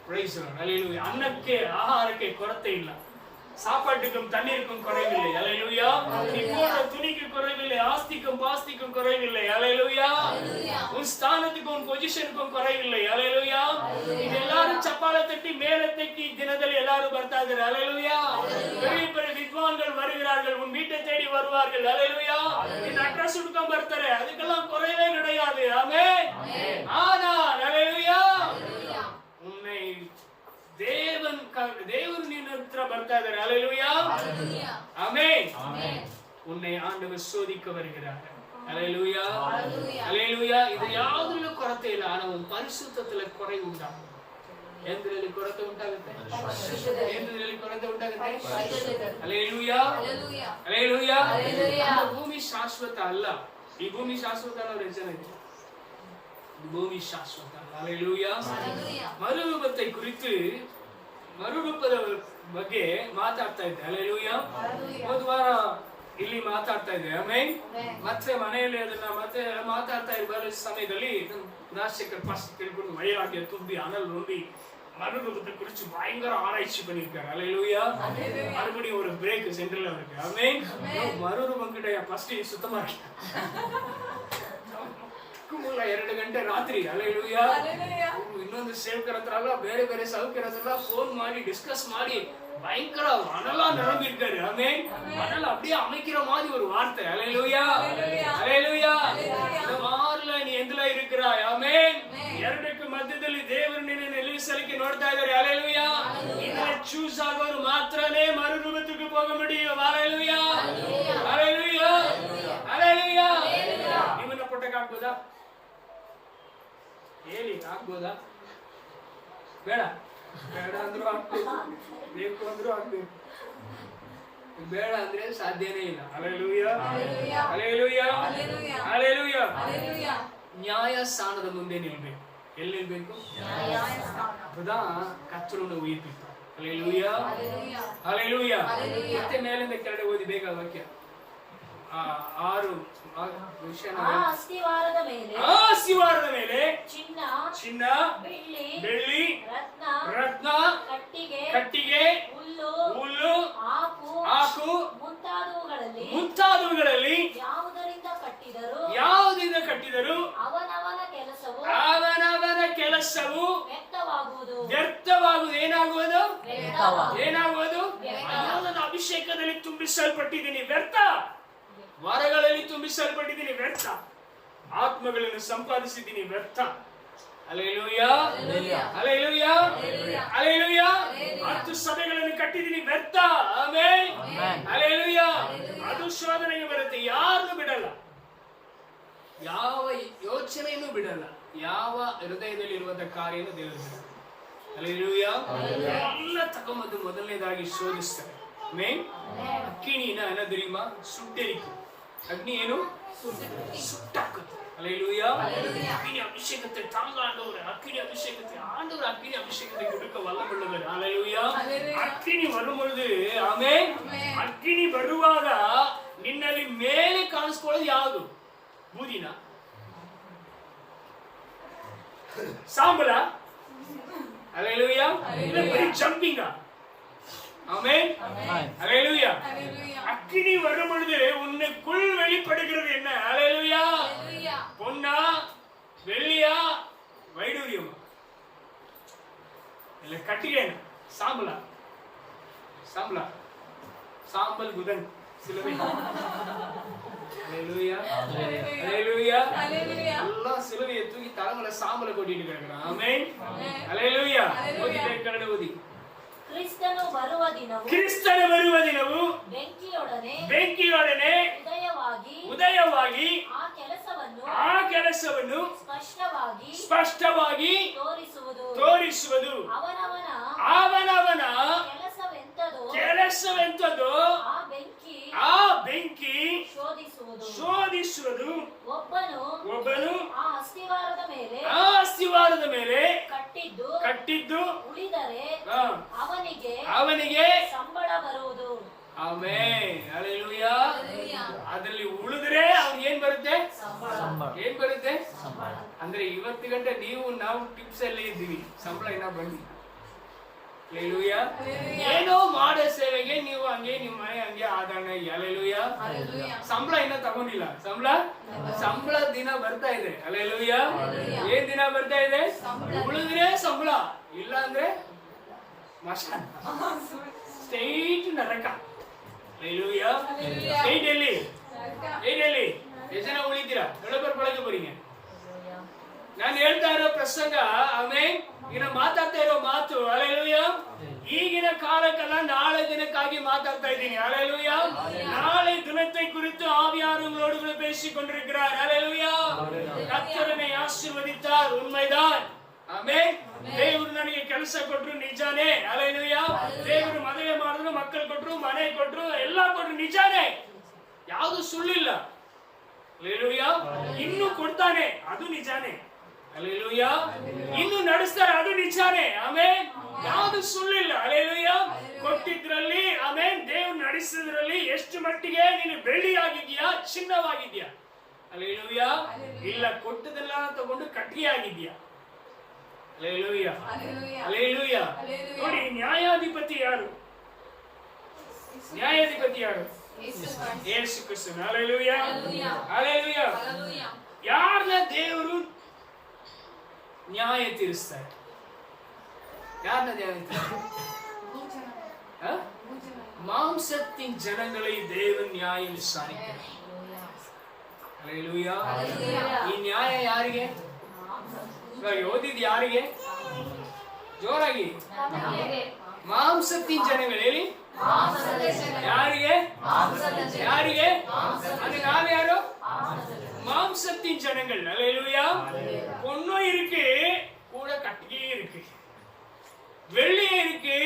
Praise Lord. ಹಲ್ಲೆಲೂಯಾ. ಅನ್ನಕ್ಕೆ ಆಹಾರಕ್ಕೆ ಕೊರತೆ ಇಲ್ಲ, சாப்பாட்டுக்கும் தண்ணீருக்கும் குறைவில்லை. ஹல்லேலூயா. நீ போடுற துணிக்கு குறைவில்லை, ஆஸ்திக்கும் பாஸ்திக்கும் குறைவில்லை. ஹல்லேலூயா. உன் ஸ்தானத்துக்கும் உன் பொசிஷனுக்கும் குறைவில்லை. ஹல்லேலூயா. இது எல்லாரும் ಚಪ್ಪಾಳೆ தட்டி மேலே தட்டி தினದಲ್ಲಿ எல்லாரும் ಬರ್ತಾ ಇದ್ದಾರೆ. ஹல்லேலூயா. பெரிய பெரிய வித்வான்கள் வருகிறார்கள், உன் வீட்டை தேடி வருவார்கள். ஹல்லேலூயா. இந்த அட்ரஸ் ಹುಡುಕೊಂಡು ಬರ್ತಾರೆ, ಅದಕ್ಕೆல்லாம் குறைவே கிடையாது. ஆமென். ஆனால் ஹல்லேலூயா உன்னை தேவன் ನಿನ್ನ ಹತ್ರ ಬರ್ತಾ ಇದ್ದಾರೆ. ஹல்லேலூயா. ஆமென். உன்னை ஆண்டவர் சோதிக்க வருகிறார். ஹல்லேலூயா. ஹல்லேலூயா. இது ಯಾವುದರಲ್ಲೂ ಕೊರತೆ ಇಲ್ಲ, ಆனா உன் பரிசுத்தத்துல குறை உண்டாகும். ಎಂದರಲ್ಲಿ ಕೊರತೆ ಉಂಟಾಗುತ್ತೆ? ಎಂದರಲ್ಲಿ ಕೊರತೆ ಉಂಟಾಗುತ್ತೆ? ಹಲ್ಲೇಲೂಯಾ. ಹಲ್ಲೇಲೂಯಾ. ನಮ್ಮ ಭೂಮಿ ಶಾಶ್ವತ ಅಲ್ಲ. ಈ ಭೂಮಿ ಶಾಶ್ವತ ಅನ್ನೋ ಜನ ಇದೆ. ಭೂಮಿ ಶಾಶ್ವತ. ಹಲ್ಲೇಲೂಯಾ. ಮರುರೂಪத்தை குறித்து ಮರುರೂಪದ ಬಗ್ಗೆ ಮಾತಾಡ್ತಾ ಇದ್ದೆ. ಹಲ್ಲೇಲೂಯಾ. ಹೋದ ವಾರ ಇಲ್ಲಿ ಮಾತಾಡ್ತಾ ಇದ್ದೆ. ಆಮೆನ್. ಮತ್ತೆ ಮನೆಯಲ್ಲಿ ಅದನ್ನ ಮತ್ತೆ ಮಾತಾಡ್ತಾ ಇರುವ ಸಮಯದಲ್ಲಿ ராஜசேகர் பாஸ்டர் திருப்பூர் வயலாகிய தும்பி அனல் நொம்பி மறுரூபத்தை குறித்து பயங்கர ஆராய்ச்சி பண்ணியிருக்காரு. ஹல்லேலூயா. மறுபடியும் ஒரு பிரேக் சென்டர்ல இருக்கு. ஆமென். மறுரூபம் கிட்ட ஃபர்ஸ்ட் சுத்தமா இருக்கு. ಕುಮುಲ 2 ಗಂಟೆ ರಾತ್ರಿ. ಹಲ್ಲೇಲೂಯಾ. ಇನ್ನೊಂದು ಸೇವಕರ ಹತ್ರ ಅಲ್ಲ, ಬೇರೆ ಬೇರೆ ಸೇವಕರ ಹತ್ರ ಫೋನ್ ಮಾಡಿ ಡಿಸ್ಕಸ್ ಮಾಡಿ பயங்கர அனலா நிரம்பியிருக்காரு. ஆமென். அனல் அப்படியே அமைக்கிற மாதிரி ஒரு வார்த்தை. ஹல்லேலூயா. ஹல்லேலூயா. இந்த மார்ல நீ ಎಂದಲ இருக்கிறாய்? ஆமென். ಎರಡಕ್ಕೆ ಮಧ್ಯದಲ್ಲಿ ದೇವರು ನಿನ್ನನ್ನು ನಿಲ್ಲಿಸಲಿಕ್ಕೆ ನೋಡ್ತಾ ಇದ್ದಾರೆ. ஹல்லேலூயா. ಇದನ್ನ ಚೂಸ್ ಆಗೋರು ಮಾತ್ರನೇ ಮರುರೂಪಕ್ಕೆ ಹೋಗ முடியும். ஹல்லேலூயா. ஹல்லேலூயா. ஹல்லேலூயா. ನಿಮ್ಮನ್ನ ಪುಟಕ್ಕೆ ಹಾಕ್ಬೋದಾ? ಹೇಳಿ, ಹಾಕ್ಬೋದಾ? ಬೇಡ ಬೇಡ ಅಂದ್ರೂ ಹಾಕ್ಬೇಕು, ಬೇಕು ಅಂದ್ರೂ ಹಾಕ್ಬೇಕು. ಬೇಡ ಅಂದ್ರೆ ಸಾಧ್ಯನೇ ಇಲ್ಲ. ಹಲ್ಲೇಲೂಯಾ. ಹಲ್ಲೇಲೂಯಾ. ಹಲ್ಲೇಲೂಯಾ. ನ್ಯಾಯಸ್ಥಾನದ ಮುಂದೆ ನಿಲ್ಬೇಕು. ಎಲ್ಲಿ ನಿಲ್ಬೇಕು? அப்பதான் கர்த்தருடைய உயிர்ப்பிப்பார். ஹல்லேலூயா. ஹல்லேலூயா. ಮತ್ತೆ ಮೇಲಿಂದ ಕೆಳಗೆ ಓದಿ ಬೇಗ ವಾಕ್ಯ. 6 ಅಸ್ತಿವಾರದ ಮೇಲೆ ಚಿನ್ನ ಬೆಳ್ಳಿ ರತ್ನ ಕಟ್ಟಿಗೆ ಹುಲ್ಲು ಆಕು ಮುಂತಾದವುಗಳಲ್ಲಿ ಯಾವುದರಿಂದ ಕಟ್ಟಿದರೂ ಅವನವನ ಕೆಲಸವು ವ್ಯರ್ಥವಾಗುವುದು. ಏನಾಗುವುದು? ಅಭಿಷೇಕದಲ್ಲಿ ತುಂಬಿಸಲ್ಪಟ್ಟಿದ್ದೀನಿ, ವ್ಯರ್ಥ. ವರಗಳಲ್ಲಿ ತುಂಬಿಸಲ್ಪಟ್ಟಿದ್ದೀನಿ, ವ್ಯರ್ಥ. ಆತ್ಮಗಳನ್ನು ಸಂಪಾದಿಸಿದ್ದೀನಿ, ವ್ಯರ್ಥ. ಹಲ್ಲೇಲೂಯಾ. ಹಲ್ಲೇಲೂಯಾ. ಹಲ್ಲೇಲೂಯಾ. 10 ಸಭೆಗಳನ್ನು ಕಟ್ಟಿದ್ದೀನಿ, ವ್ಯರ್ಥ. ಆಮೆನ್. ಹಲ್ಲೇಲೂಯಾ. ಅದು ಶೋಧನೆಗೆ ಬರುತ್ತೆ, ಯಾರನ್ನು ಬಿಡಲ್ಲ, ಯಾವ ಯೋಚನೆಯನ್ನು ಬಿಡಲ್ಲ, ಯಾವ ಹೃದಯದಲ್ಲಿ ಇರುವಂತ ಕಾರ್ಯವನ್ನು ದೇವರು ಬಿಡಲ್ಲ. ಹಲ್ಲೇಲೂಯಾ. ಎಲ್ಲ ತಗೊಂಬಂದು ಮೊದಲನೇದಾಗಿ ಶೋಧಿಸ್ತಾರೆ. ಆಮೆನ್. ಅಕ್ಕಿಣಿನ ಅನದರಿಮ ಸುಟ್ಟೆರಿಕು. ಅಗ್ನಿ ಏನು? சுட்டாக்குது. ஹல்லேலூயா. அக்கினி அபிஷேகத்தை தாங்க ஆண்டவர். அக்கினி அபிஷேகத்தை ஆண்டவர் அக்கினி அபிஷேகத்தை கொடுக்க வல்லமுள்ளவர். ஹல்லேலூயா. அக்கினி வரும்பொழுது ಆಮೆನ್, ಅಕ್ಕಿನಿ ಬರುವಾಗ ನಿನ್ನಲ್ಲಿ ಮೇಲೆ ಕಾಣಿಸ್ಕೊಳ್ಳೋದು ಯಾವುದು? ಬೂದಿನ, ಸಾಂಬಲ? ಹಲ್ಲೇಲೂಯಾ. ಇಲ್ಲ ಬರೀ ಜಂಪಿಂಗ? ஆமென். ஹல்லேலூயா. அக்கினி வரும் பொழுது உன்னுக்குள் வெளிப்படுகிறது என்ன? ஹல்லேலூயா. பொன்னா, வெள்ளியா, வைடூரியமா, இல்ல கட்டிகேனா, சாம்பலா? சாம்பல் புதன் சிலுவை. ஹல்லேலூயா. ஹல்லேலூயா. எல்லாம் சிலுவையை தூக்கி தலைமையில சாம்பலை கொட்டிட்டு கிடக்குறான். ஆமென். ஹல்லேலூயா. ஓதி கரடு ஓதி. ಕ್ರಿಸ್ತನು ಬರುವ ದಿನವು ಬೆಂಕಿಯೊಡನೆ ಉದಯವಾಗಿ ಉದಯವಾಗಿ ಆ ಕೆಲಸವನ್ನು ಸ್ಪಷ್ಟವಾಗಿ ತೋರಿಸುವುದು. ಅವನವನ ಕೆಲಸವೆಂತದೋ ಆ ಬೆಂಕಿ ಶೋಧಿಸುವುದು. ಒಬ್ಬನು ಆ ಅಸ್ತಿವಾರದ ಮೇಲೆ ಕಟ್ಟಿದ್ದು ಉಳಿದರೆ ಅವನಿಗೆ ಸಂಬಳ ಬರುವುದು. ಆಮೆನ್. ಹಲ್ಲೆಲೂಯಾ. ಅದರಲ್ಲಿ ಉಳಿದ್ರೆ ಅವ್ನಿಗೆ ಏನ್ ಬರುತ್ತೆ? ಏನ್ ಬರುತ್ತೆ? ಅಂದ್ರೆ ಇವತ್ತು ಗಂಟೆ ನಾವು ಟಿಪ್ಸ್ ಅಲ್ಲಿ ಇದ್ದೀವಿ, ಸಂಬಳ ಏನೋ ಬನ್ನಿ. ಹಲ್ಲೆಲೂಯಾ. ಏನೋ ಮಾಡೋ ಸೇವೆಗೆ ನೀವು ಹಂಗೆ ನಿಮ್ಮ ಮನೆ ಹಂಗೆ ಆದಾನ. ಹಲ್ಲೆಲೂಯಾ. ಸಂಬಳ ಇನ್ನೂ ತಗೊಂಡಿಲ್ಲ. ಸಂಬಳ ದಿನ ಬರ್ತಾ ಇದೆ. ಹಲ್ಲೆಲೂಯಾ. ಏನ್ ದಿನ ಬರ್ತಾ ಇದೆ? ಉಳಿದ್ರೆ ಸಂಬಳ, ಇಲ್ಲ ಅಂದ್ರೆ ಮಶಾನ್, ಸ್ಟ್ರೈಟ್ ನರಕ. ಹಲ್ಲೆಲೂಯಾ. ಸ್ಟ್ರೈಟ್ ಎಲ್ಲಿ? ಎಷ್ಟು ಜನ ಉಳಿತೀರಾ? ಒಳಗೆ ಬರೀங்க. ನಾನು ಹೇಳ್ತಾ ಇರೋ ಪ್ರಸಂಗ, ಆಮೆನ್, ಈಗ ಮಾತಾಡ್ತಾ ಇರೋ ಮಾತು, ಹಲ್ಲೆಲೂಯಾ, ಈಗಿನ ಕಾಲಕ್ಕಲ್ಲ, ನಾಳೆ ದಿನಕ್ಕಾಗಿ ಮಾತಾಡ್ತಾ ಇದ್ದೀನಿ. ಹಲ್ಲೆಲೂಯಾ. நாளை தினத்தை குறித்து ஆவியானவர் உங்களோடு கூட பேசிக் கொண்டிருக்கிறார். ஹல்லேலூயா. கர்த்தர் என்னை ஆசீர்வதித்தார், உண்மைதான். ಆಮೆನ್. ದೇವರು ನನಗೆ ಕೆಲಸ ಕೊಟ್ರು, ನಿಜಾನೇ. ಹಲ್ಲೆಲೂಯಾ. ದೇವರು ಮದುವೆ ಮಾಡಿದ್ರು, ಮಕ್ಕಳು ಕೊಟ್ರು, ಮನೆ ಕೊಟ್ರು, ಎಲ್ಲ ಕೊಟ್ರು, ನಿಜಾನೇ. ಯಾವುದು ಸುಳ್ಳಿಲ್ಲ. ಹಲ್ಲೆಲೂಯಾ. ಇನ್ನು ಕೊಡ್ತಾನೆ, ಅದು ನಿಜಾನೇ. ಹಲ್ಲೆಲೂಯಾ. ಇನ್ನು ನಡೆಸ್ತಾರೆ, ಅದು ನಿಜಾನೇ. ಆಮೆನ್. ಯಾವುದು ಸುಳ್ಳಿಲ್ಲ. ಹಲ್ಲೆಲೂಯಾ. ಕೊಟ್ಟಿದ್ರಲ್ಲಿ, ಆಮೆನ್, ದೇವರು ನಡೆಸಿದ್ರಲ್ಲಿ ಎಷ್ಟು ಮಟ್ಟಿಗೆ ನೀನು ಬೆಳ್ಳಿ ಆಗಿದ್ಯಾ, ಚಿನ್ನವಾಗಿದ್ಯಾ? ಹಲ್ಲೆಲೂಯಾ. ಇಲ್ಲ, ಕೊಟ್ಟದೆಲ್ಲ ತಗೊಂಡು ಕಟ್ಟಿಗೆ ಆಗಿದ್ಯಾ? ಹಲ್ಲೆಲೂಯಾ. ಹಲ್ಲೆಲೂಯಾ. ನೋಡಿ, ನ್ಯಾಯಾಧಿಪತಿ ಯಾರು? ಯೇಸು ಕ್ರಿಸ್ತ. ಹಲ್ಲೆಲೂಯಾ. ಹಲ್ಲೆಲೂಯಾ. ಯಾರನ್ನ ದೇವರು ನ್ಯಾಯ ತೀರಿಸ್ತಾರೆ? யாரன நியாயம்? மாம்சத்தின் ஜனங்களை தேவன் நியாயம் விசாரிக்கிறார். ஹல்லேலூயா. ಈ ನ್ಯಾಯ ಯಾರಿಗೆ? ಓದಿದ್ ಯಾರಿಗೆ? ಜೋರಾಗಿ. ಮಾಂಸத்தின் ಜನಗಳು ಹೇಳಿ. ಯಾರಿಗೆ? அது நாம யாரோ? மாம்சத்தின் ஜனங்கள். ஹல்லேலூயா. பொன்னும் இருக்கு, கூட கட்டியே இருக்கு, வெள்ளியே இருக்கு,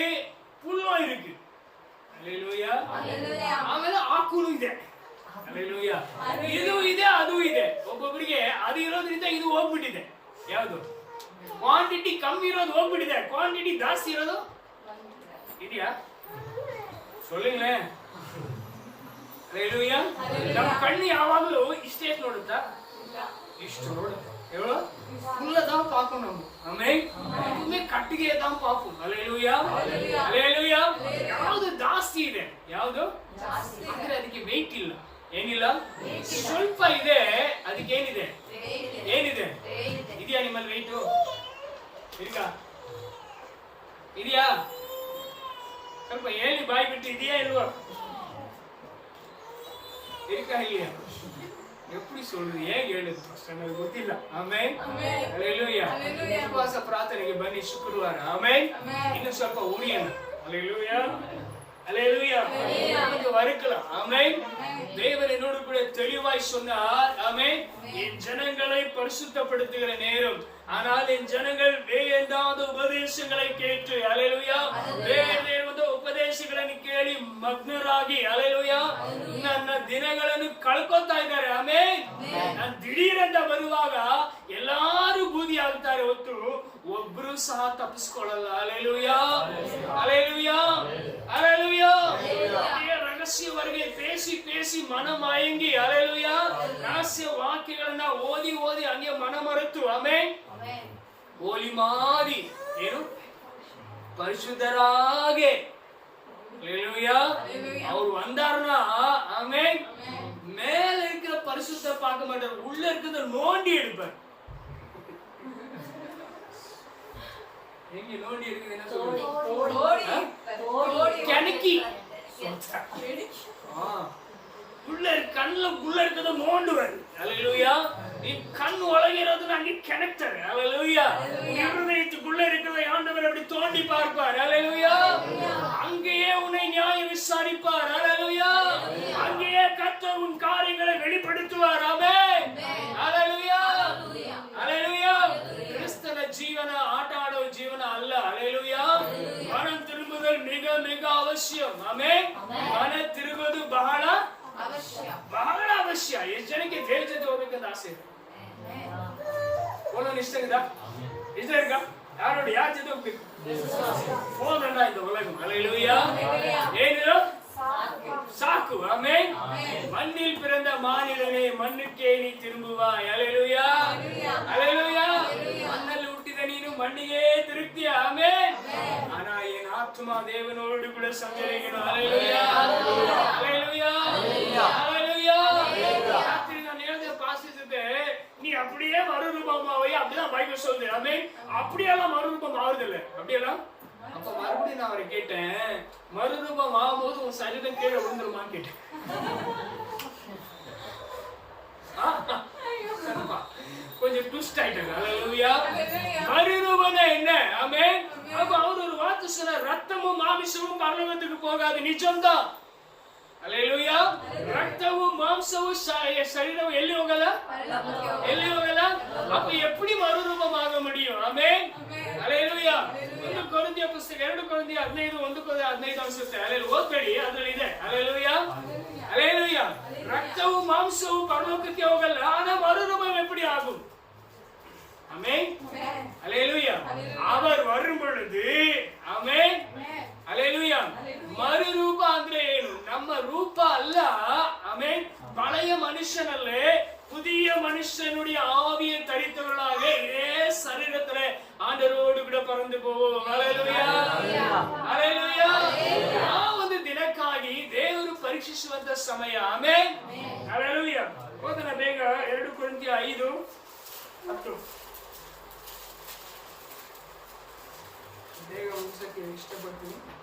புல்லும் இருக்கு. ஹல்லேலூயா. ಆಮೇಲೆ ಆಕುಳು ಇದೆ. ಹಲ್ಲೆಲೂಯಾ. ಇದು ಇದೆ, ಅದು ಇದೆ. ಒಬ್ಬೊಬ್ಬರಿಗೆ ಅದು ಇರೋದ್ರಿಂದ ಇದು ಹೋಗ್ಬಿಟ್ಟಿದೆ. ಯಾವುದು? ಕ್ವಾಂಟಿಟಿ ಕಮ್ಮಿ ಇರೋದು ಹೋಗ್ಬಿಟ್ಟಿದೆ, ಕ್ವಾಂಟಿಟಿ ಜಾಸ್ತಿ ಇರೋದು ಇದೆಯಾ? சொல்லுங்களே. ಹಲ್ಲೆಲೂಯಾ. ನಮ್ಮ ಕಣ್ಣು ಯಾವಾಗಲೂ ಇಷ್ಟೇ ನೋಡುತ್ತಾ? ಇಷ್ಟು ನೋಡುತ್ತೆ. எவ்வளோ உள்ளதான் பார்க்கணும் நம்ம. ஆமென். எப்பவுமே கட்டிಗೆ தான் பார்ப்போம். ஹல்லேலூயா. ஹல்லேலூயா. ಯಾವುದು ಜಾಸ್ತಿ ಇದೆ? ಯಾವುದು ಜಾಸ್ತಿ ಇದೆ? ಅಂದ್ರೆ ಅದಕ್ಕೆ weight ಇಲ್ಲ. ಏನಿಲ್ಲ? ಸ್ವಲ್ಪ ಇದೆ, ಅದಕ್ಕೆ ಏನಿದೆ? ಏನಿದೆ? ಇದೆಯಾ ನಿಮ್ಮಲ್ಲಿ weight? ಇದೆಯಾ? ಇದೆಯಾ? ಸ್ವಲ್ಪ ಹೇಳಿ ಬಾಯಿ ಬಿಟ್ಟು, ಇದೆಯಾ ಇಲ್ವಾ? இருக்கா இல்லையா? எப்படி சொல்றது, ஏன் ಹೇಳುದು ನನಗೆ ಗೊತ್ತಿಲ್ಲ. ಆಮೆನ್. ಹಲ್ಲೆಲೂಯಾ. ಉಪವಾಸ ಪ್ರಾರ್ಥನೆಗೆ ಬನ್ನಿ ಶುಕ್ರವಾರ. ಆಮೆನ್. ಇನ್ನು ಸ್ವಲ್ಪ ಉಳಿಯೋಣ. ಹಲ್ಲೆಲೂಯಾ. ஹல்லேலூயா. நமக்கு வரக்கலாம். ஆமென். தேவன் என்னோடு கூட தெளிவாய் சொன்னார். ஆமென். என் ஜனங்களை பரிசுத்தப்படுத்துகிற நேரம், ஆனால் என் ஜனங்கள் வேண்டாத ಉಪದೇಶங்களை ಕೇಳಿ, ஹல்லேலூயா, ಬೇರೆ ಉಪದೇಶಗಳನ್ನು ಕೇಳಿ ಮಗ್ನರಾಗಿ, ಹಲ್ಲೇಲೂಯಾ, ನನ್ನ ದಿನಗಳನ್ನು ಕಳ್ಕೊತಾ ಇದ್ದಾರೆ. ಆಮೆನ್. ನಾನು ದಿಢೀರಂತ ಬರುವಾಗ ಎಲ್ಲಾರು ಬೂದಿ ಆಗ್ತಾರೆ ಹೊತ್ತು ಒಬ್ರು ಸಹ ತಪ್ಪಿಸ್ಕೊಳ್ಳಲ್ಲ. ಹಲ್ಲೇಲೂಯಾ. ಹಲ್ಲೇಲೂಯಾ. ಹಲ್ಲೇಲೂಯಾ. ರಹಸ್ಯವರೆಗೆ பேசி மனம் மயங்கி, ஹல்லேலூயா, ரகசிய ವಾಕ್ಯಗಳನ್ನ ಓದಿ ಹಂಗೆ ಮನ ಮರೆತು, ಆಮೆನ್, ಹೋಲಿ ಮಾಡಿ ಏನು ಪರಿಶುದ್ಧರಾಗೆ, ஹல்லேலூயா, அவர் வந்தாருன்னா, ஆமென், மேல இருக்கிற பரிசுத்த பார்க்க மாட்டார், உள்ள இருக்கிறத நோண்டி எடுப்பார். எங்க நோண்டி எடுக்குது? என்ன சொல்றது? கணக்கி உள்ள கண்ணுல உள்ள இருக்கிறத நோண்டுவார். ஹல்லேலூயா. நீ கண் ஒளகிறது அங்கே கனெக்டர். ஹல்லேலூயா. இருதயத்துக்குள்ள இருக்கிறத ஆண்டவர் அப்படி தோண்டி பார்ப்பார். ஹல்லேலூயா. அங்கேயே உன்னை நியாயம் விசாரிப்பார். ஹல்லேலூயா. அங்கேயே கர்த்தர் உன் காரியங்களை வெளிப்படுத்துவார். ಅವಶ್ಯ. ಆಮೆನ್. ಮನ ತಿರುಗೋದು ಬಹಳ ಅವಶ್ಯ. ಬಹಳ ಅವಶ್ಯ. ಎಷ್ಟು ಜನಕ್ಕೆ ದೇವ್ರ ಜೊತೆ ಹೋಗ್ಬೇಕಂತ ಆಸೆ ಇದೆ? ಹೋಗೋಣ ಇಷ್ಟ ಇದಾ? ಇಷ್ಟ ಈಗ ಯಾರು ನೋಡಿ ಯಾರ ಜೊತೆ ಹೋಗ್ಬೇಕು? ಹೋಗಣ್ಣ ಇದು ಒಳಗೆ. ಹಲ್ಲೆಲೂಯಾ. ಏನು ಸಾಕು. ಆಮೆನ್. மண்ணில் பிறந்த மானிடனே மண்ணுக்கே நீ திரும்புவாய். ஹல்லேலூயா. ஹல்லேலூயா. மண்ணில் ಹುಟ್ಟಿದ ನೀನು ಮಣ್ಣಿಗೆ ತಿರುಗ್ತೀಯ. ಆಮೆನ್. ಆனா என் ஆத்துமா தேவனோடு கூட ಸಂಗಡಿಗಳು. ஹல்லேலூயா. ஹல்லேலூயா. ஹல்லேலூயா. ராத்திரி நான் எழுத பாசிட்டே நீ அப்படியே மறுரூபமாவே அப்படிதான் பைபிள் சொல்லுது. ஆமென். அப்படியெல்லாம் மறுரூபம் ஆகுது இல்ல. அப்படியெல்லாம் அப்ப மறுபடியும் நான் அவரை கேட்டேன், மறுரூபம் ஆகும்போது உன் சரீரம் கீழே விழுந்துருமான்னு கேட்டேன். கொஞ்சம் ட்விஸ்ட் ஆயிட்டாங்க. ஹல்லேலூயா. மறுரூபம் என்ன? ஆமென். அப்ப அவர் ஒரு வார்த்தை சொன்னார், ரத்தமும் மாமிசமும் பரலோகத்துக்கு போகாது. நிஜம்தான். ஹல்லேலூயா. ரத்தமும் மாம்சமும் சரீரம் ಎಲ್ಲಿ ಹೋಗಲ್ಲ? ಎಲ್ಲಿ ಹೋಗಲ್ಲ? அப்ப எப்படி மறுரூபமாக முடியும்? ஆமென். ஹல்லேலூயா. 1 ಕೊರಿಂಥಿಯ ಪುಸ್ತಕ 2 ಕೊರಿಂಥಿಯ 15 1 ಕೊರಿಂಥಿಯ 15 ಅನ್ಸುತ್ತೆ. ಅಲ್ಲಿ ಓದ್ಬೇಡಿ, ಅದರಲ್ಲಿ ಇದೆ. ಹಲ್ಲೇಲೂಯಾ. ಹಲ್ಲೇಲೂಯಾ. ರಕ್ತವು ಮಾಂಸವು ಪರಲೋಕಕ್ಕೆ ಹೋಗಲ್ಲ, ಆனா மறுரூபம் எப்படி ஆகும்? ஆமென். ஹல்லேலூயா. அவர் வரும் பொழுது ஆமென். ஹல்லேலೂಯಾ. ಮರುರೂಪ ಅಂದ್ರೆ ಏನು? ನಮ್ಮ ರೂಪ ಅಲ್ಲ. ಆಮೆನ್. பழைய மனுஷனல்ல, புதிய மனுஷனுடைய ஆவியை தரித்தவர்களாக இதே சரீரத்துல ஆண்டவரோடு கூட பறந்து போவோம். ஹல்லேலೂಯಾ. ಹಲ್ಲೇಲೂಯಾ. ಆ ಒಂದು ದಿನಕ್ಕಾಗಿ ದೇವರು ಪರೀಕ್ಷಿಸುವಂತ ಸಮಯ. ಆಮೆನ್. ಹಲ್ಲೇಲೂಯಾ. ಓದೋಣ ಬೇಗ 2 ಕೊರಿಂಥಿಯ 5:10. ಬೇಗ ಮುಗಿಸಕ್ಕೆ ಇಷ್ಟಪಡ್ತೀನಿ.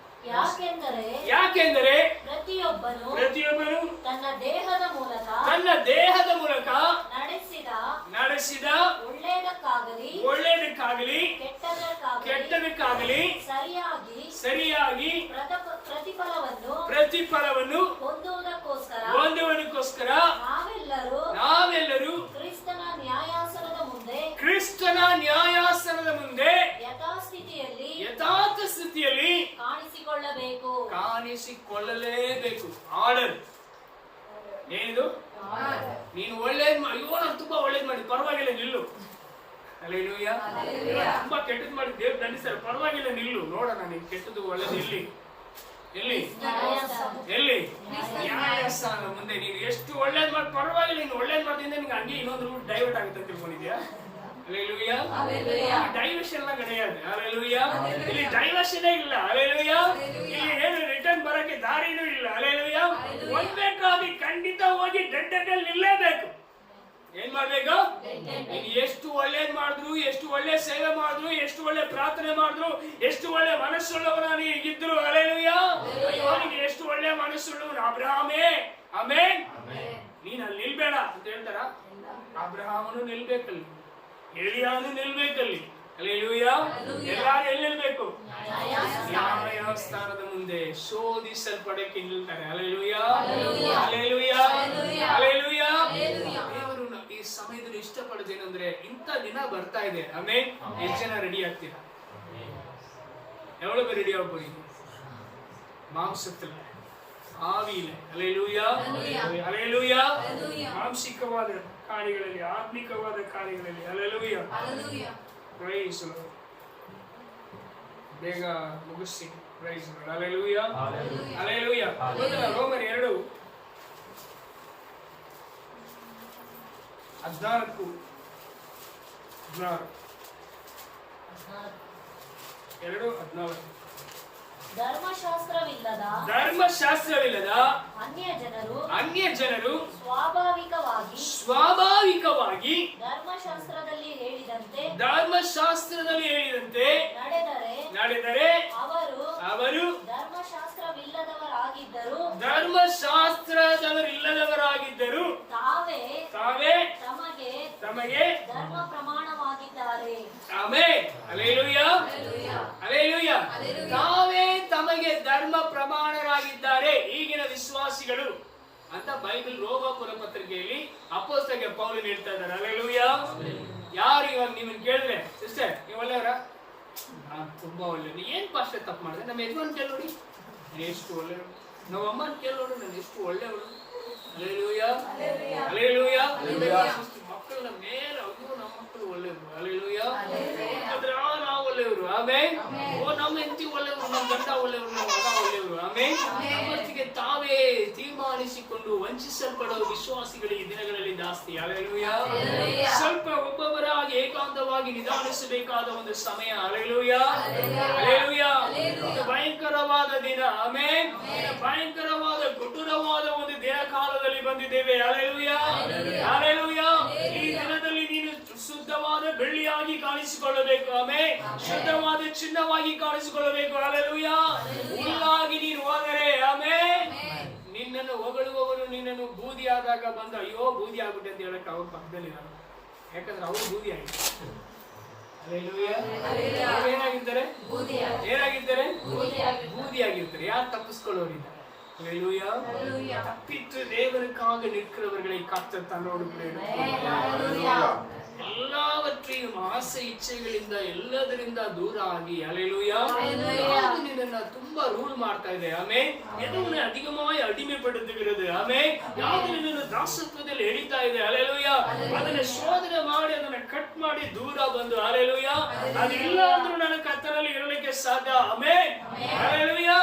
ಯಾಕೆಂದರೆ ಪ್ರತಿಯೊಬ್ಬನು ತನ್ನ ದೇಹದ ಮೂಲಕ ನಡೆಸಿದ ಒಳ್ಳೆಯದಕ್ಕಾಗಲಿ ಕೆಟ್ಟದಕ್ಕಾಗಲಿ ಸರಿಯಾಗಿ ಪ್ರತಿಫಲವನ್ನು ಹೊಂದುವುದಕ್ಕೋಸ್ಕರ ನಾವೆಲ್ಲರೂ ಕ್ರಿಸ್ತನ ನ್ಯಾಯಾಸನದ ಮುಂದೆ ಯಥಾರ್ಥ ಸ್ಥಿತಿಯಲ್ಲಿ ಕಾಣಿಸಿಕೊಳ್ಳಲೇಬೇಕು. ಆರ್ಡರ್ ಏನಿದು? ನೀನು ಒಳ್ಳೇದ್ ನಾನು ತುಂಬಾ ಒಳ್ಳೇದ್ ಮಾಡಿ, ಪರವಾಗಿಲ್ಲ ನಿಲ್ಲು. ಹಲ್ಲೇಲೂಯಾ. ತುಂಬಾ ಕೆಟ್ಟದ್ ಮಾಡಿ ದೇವ್ರು ದಂಡಿಸ್ತಾರೆ, ಪರವಾಗಿಲ್ಲ ನಿಲ್ಲು. ನೋಡೋಣ ನೀನ್ ಕೆಟ್ಟದ್ದು ಒಳ್ಳೇದು ಎಲ್ಲಿ ನ್ಯಾಯಸ್ಥಾನ ಮುಂದೆ. ನೀನು ಎಷ್ಟು ಒಳ್ಳೇದ್ ಮಾಡಿ, ಪರವಾಗಿಲ್ಲ, ನೀನು ಒಳ್ಳೇದ್ ಮಾಡ್ದಿಂದ ನಿಂಗೆ ಹಂಗೆ ಇನ್ನೊಂದು ರೂಟ್ ಡೈವರ್ಟ್ ಆಗುತ್ತೆ ಅಂತ ತಿಳ್ಕೊಂಡಿದ್ಯಾ? ஹல்லேலூயா. டைவர்ஷன் எல்லாம் கிடையாது. ஹல்லேலூயா. ಇಲ್ಲಿ ಡೈವರ್ಷನ್ ಇಲ್ಲ. ಹಲ್ಲೇಲೂಯಾ. ಇಲ್ಲಿ ಏನು ರಿಟರ್ನ್ ಬರಕ್ಕೆ ದಾರಿನೂ ಇಲ್ಲ. ಹಲ್ಲೇಲೂಯಾ. ಹೋಗ್ಬೇಕಾಗಿ ಖಂಡಿತ ಹೋಗಿ ಡೆಡ್ಡಲ್ಲಿ ನಿಲ್ಲೇಬೇಕು. ಏನ್ ಮಾಡ್ಬೇಕು? ನೀನು ಎಷ್ಟು ಒಳ್ಳೇದ್ ಮಾಡಿದ್ರು, ಎಷ್ಟು ಒಳ್ಳೆ ಸೇವೆ ಮಾಡಿದ್ರು, ಎಷ್ಟು ಒಳ್ಳೆ ಪ್ರಾರ್ಥನೆ ಮಾಡಿದ್ರು, ಎಷ್ಟು ಒಳ್ಳೆ ಮನಸ್ಸುಳ್ಳವನ ನೀಗಿದ್ರು, ಹಲ್ಲೇಲೂಯಾ, ನೀನು ಎಷ್ಟು ಒಳ್ಳೆ ಮನಸ್ಸುಳ್ಳವನು ಅಬ್ರಹಾಮೇ, ಆಮೆನ್, ನೀನ್ ಅಲ್ಲಿ ನಿಲ್ಬೇಡ ಅಂತ ಹೇಳ್ತಾರ. ಅಬ್ರಹಾಮನು ನಿಲ್ಬೇಕಲ್ಲಿ, ಎಲಿಯಾನು ನಿಲ್ಬೇಕಲ್ಲಿ, ಹಲ್ಲೇಲೂಯಾ. ಎಲ್ಲಾರು ಎಲ್ಲಿ ನಿಲ್ಬೇಕು? ನ್ಯಾಯಸ್ಥಾನದ ಮುಂದೆ ಶೋಧಿಸಲ್ಪಡಕ್ಕೆ ನಿಲ್ತಾರೆ. Hallelujah, hallelujah, hallelujah. ದೇವರು ಈ ಸಮಯದಲ್ಲಿ ಇಷ್ಟಪಡೋದೇನಂದ್ರೆ ಇಂಥ ದಿನ ಬರ್ತಾ ಇದೆ. ಆಮೆನ್. ಎಷ್ಟು ಜನ ರೆಡಿ ಆಗ್ತೀರಾ? எவ்வளவு ரெடி ஆக போறீங்க? மாம்சத்துல, ஆவியில. ஹல்லேலூயா, ஹல்லேலூயா. மாம்சிಕವಾದ ಕಾರ್ಯಗಳಲ್ಲಿ, ಆತ್ಮಿಕವಾದ ಕಾರ್ಯಗಳಲ್ಲಿ. Hallelujah, hallelujah. Praise the Lord. ಬೇಗ ಮುಗಿಸಿ. Praise the Lord. Hallelujah, hallelujah. ರೋಮರ್ 2:14 ಧರ್ಮಶಾಸ್ತ್ರವಿಲ್ಲದ ಅನ್ಯ ಜನರು ಸ್ವಾಭಾವಿಕವಾಗಿ ಧರ್ಮಶಾಸ್ತ್ರದಲ್ಲಿ ಹೇಳಿದಂತೆ ನಡೆದರೆ ಅವರು ಧರ್ಮಶಾಸ್ತ್ರದವರಿಲ್ಲದವರಾಗಿದ್ದರು ತಾವೇ ತಮಗೆ ಧರ್ಮ ಪ್ರಮಾಣವಾಗಿದ್ದಾರೆ. ಆಮೆನ್. Hallelujah, hallelujah. ತಾವೇ ತಮಗೆ ಧರ್ಮ ಪ್ರಮಾಣರಾಗಿದ್ದಾರೆ ಈಗಿನ ವಿಶ್ವಾಸಿಗಳು ಅಂತ ಬೈಬಲ್ ರೋಮಾಪುರ ಪತ್ರಿಕೆಯಲ್ಲಿ ಅಪೊಸ್ತಲ ಪೌಲನು ಹೇಳ್ತಾ ಇದ್ದಾರೆ. ಹಲ್ಲೇಲೂಯಾ. ಯಾರು ಇವಾಗ ನಿಮ್ಮನ್ನ ಕೇಳಿದ್ರೆ, ಸಿಸ್ಟರ್ ನೀವು ಒಳ್ಳೆಯವರ? ನಾನು ತುಂಬಾ ಒಳ್ಳೆ. ಏನ್ ಪಾಸ್ಟರ್ ತಪ್ಪು ಮಾಡಿದೆ? ನಮ್ಮ ಯಜಮಾನ್ ಕೇಳಿ ನೋಡಿ, ಎಷ್ಟು ಒಳ್ಳೆಯವರು. ನಾವು ಅಮ್ಮನ ಕೇಳೋರು ನಾನು ಎಷ್ಟು ಒಳ್ಳೆಯವರು. Hallelujah hallelujah. ಮಕ್ಕಳ ಮೇಲೆ ಅಯ್ಯೋ ನಮ್ಮ ಮಕ್ಕಳು ಒಳ್ಳೆಯವರು. ಹಲ್ಲೆಲೂಯಾ. ನಾವು ಒಳ್ಳೆಯವರು. ಆಮೆನ್. ಓ ನಮ್ಮ ಹೆಂಡತಿ ಒಳ್ಳೆಯವರು, ನಮ್ಮ ಗಂಡ ಒಳ್ಳೆಯವರು, ನಮ್ಮ ಮಗ ಒಳ್ಳೆಯವರು. ಆಮೆನ್. ನಮ್ಮೊಟ್ಟಿಗೆ ತಾವೇ ತೀರ್ಮಾನಿಸಿಕೊಂಡು ವಂಚಿಸಲ್ಪಡುವ ವಿಶ್ವಾಸಿಗಳು ಈ ದಿನಗಳಲ್ಲಿ ಜಾಸ್ತಿ. ಹಲ್ಲೆಲೂಯಾ. ಸ್ವಲ್ಪ ಒಬ್ಬೊಬ್ಬರಾಗಿ ಏಕಾಂತವಾಗಿ ನಿಧಾನಿಸಬೇಕಾದ ಒಂದು ಸಮಯ. Hallelujah hallelujah. ಭಯಂಕರವಾದ ದಿನ. ಆಮೆನ್. ಭಯಂಕರವಾದ ಕಠೋರವಾದ ಒಂದು ದಿನ ಕಾಲದಲ್ಲಿ ಬಂದಿದ್ದೇವೆ. Hallelujah hallelujah. ಈ ದಿನದಲ್ಲಿ ನೀನು ಶುದ್ಧವಾದ ಬೆಳ್ಳಿಯಾಗಿ ಕಾಣಿಸಿಕೊಳ್ಳಬೇಕು. ಆಮೆನ್. ಶುದ್ಧವಾದ ಚಿನ್ನವಾಗಿ ಕಾಣಿಸಿಕೊಳ್ಳಬೇಕು. ಹಲ್ಲೆಲೂಯಾ. ಹುಲ್ಲಾಗಿ ನೀನು ಹೋದರೆ ಆಮೆನ್. ನಿನ್ನನ್ನು ಹೊಗಳುವವರು ನಿನ್ನನ್ನು ಬೂದಿ ಆದಾಗ ಬಂದು ಅಯ್ಯೋ ಬೂದಿ ಆಗ್ಬಿಟ್ಟೆ ಅಂತ ಹೇಳಕ್ಕೆ ಅವ್ರ ಪಕ್ಕದಲ್ಲಿ ಇರಲ್ಲ. ಯಾಕಂದ್ರೆ ಅವರು ಬೂದಿ ಆಗಿರ್ತಾರೆ. ಏನಾಗಿರ್ತಾರೆ? ಏನಾಗಿರ್ತಾರೆ? ಬೂದಿ ಆಗಿರ್ತಾರೆ. ಯಾರು ತಪ್ಪಿಸ್ಕೊಳ್ಳೋರಿಲ್ಲ. தப்பித்து தேவனுக்காக நிற்கிறவர்களை கர்த்தர் தன்னோடு ಎಲ್ಲವற்றையும் ಆಸೆ ಇಚ್ಛೆಗಳಿಂದ ಎಲ್ಲದರಿಂದ ದೂರ ಆಗಿ ಹಲ್ಲೆಲೂಯಾ ನಿನ್ನನ್ನು ತುಂಬಾ ರೂಲ್ ಮಾಡ್ತಾ ಇದೆ. ಆಮೆನ್. ಎದನ್ನು ಅಧಿಕವಾಗಿ ಅಡಿಮೆಪಡುತ್ತಿರುವುದು. ಆಮೆನ್. ಯಾವುದು ನಿನ್ನನ್ನು ದಾಸತ್ವದಲ್ಲಿ ಎಳಿತಾ ಇದೆ. ಹಲ್ಲೆಲೂಯಾ. ಅದನ್ನ ಶೋಧನೆ ಮಾಡಿ ಅದನ್ನ ಕಟ್ ಮಾಡಿ ದೂರ ಬಂದು ಹಲ್ಲೆಲೂಯಾ ಅದಿಲ್ಲ ಅಂದ್ರೂ ನನ್ನ ಕರ್ತನಲ್ಲಿ ಇರಲಿಕ್ಕೆ ಸಾಧ್ಯ. ಆಮೆನ್. ಹಲ್ಲೆಲೂಯಾ.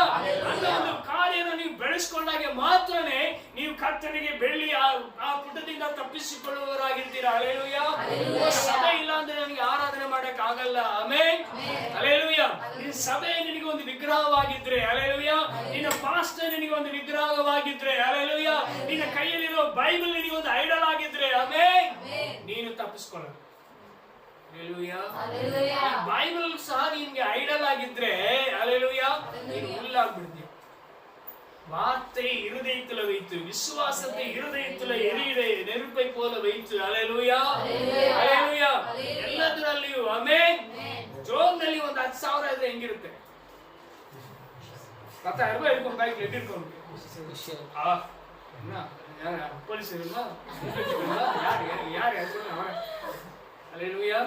ಅಂತ ಒಂದು ಕಾರ್ಯನ ನೀವು ಬೆಳೆಸ್ಕೊಂಡಾಗ ಮಾತ್ರನೇ ನೀವು ಕರ್ತನಿಗೆ ಬೆಳ್ಳಿ ಆ ಪುಟದಿಂದ ತಪ್ಪಿಸಿಕೊಳ್ಳುವವರಾಗಿರ್ತೀರಾ. ಹಲ್ಲೆಲೂಯಾ. ಸಭೆ ಇಲ್ಲ ಅಂದ್ರೆ ನನಗೆ ಆರಾಧನೆ ಮಾಡಕ್ ಆಗಲ್ಲ. ಆಮೆನ್. ಹಲ್ಲೆಲೂಯಾ. ನಿನ್ನ ಸಭೆ ನಿನಗೆ ಒಂದು ವಿಗ್ರಹವಾಗಿದ್ರೆ ಹಲ್ಲೆಲೂಯಾ. ನಿನ್ನ ಪಾಸ್ಟರ್ ನಿನಗೆ ಒಂದು ವಿಗ್ರಹವಾಗಿದ್ರೆ ಹಲ್ಲೆಲೂಯಾ. ನಿನ್ನ ಕೈಯಲ್ಲಿರೋ ಬೈಬಲ್ ನಿನಗೆ ಒಂದು ಐಡಲ್ ಆಗಿದ್ರೆ ಆಮೆನ್. ನೀನು ತಪ್ಪಿಸ್ಕೊಳ್ಳೋದು. ಹಲ್ಲೆಲೂಯಾ. ಬೈಬಲ್ ಸಹ ನಿನ್ಗೆ ಐಡಲ್ ಆಗಿದ್ರೆ ಹಲ್ಲೆಲೂಯಾ ನೀನು ಹುಲ್ಲಾಗ್ಬಿಡ್ತೀಯ. வார்த்தை இருதயத்துல வைத்து விசுவாசத்தை இருதயத்துல எரியிட நெருப்பை போல வைத்து ஹல்லேலூயா ஹல்லேலூயா ಎಲ್ಲದರಲ್ಲಿಯೂ ಆಮೆನ್. ಜೋಬ್ನಲ್ಲಿ ಒಂದು 10,000 ಇದ್ರೆ ಹೆಂಗಿರುತ್ತೆ? 10,000 ರೂಪಾಯಿ ಇಟ್ಕೊಂಡು ಬ್ಯಾಂಕ್ ಇಟ್ಕೊಂಡು ಪೊಲೀಸರು ಯಾರು ஹல்லேலூயா.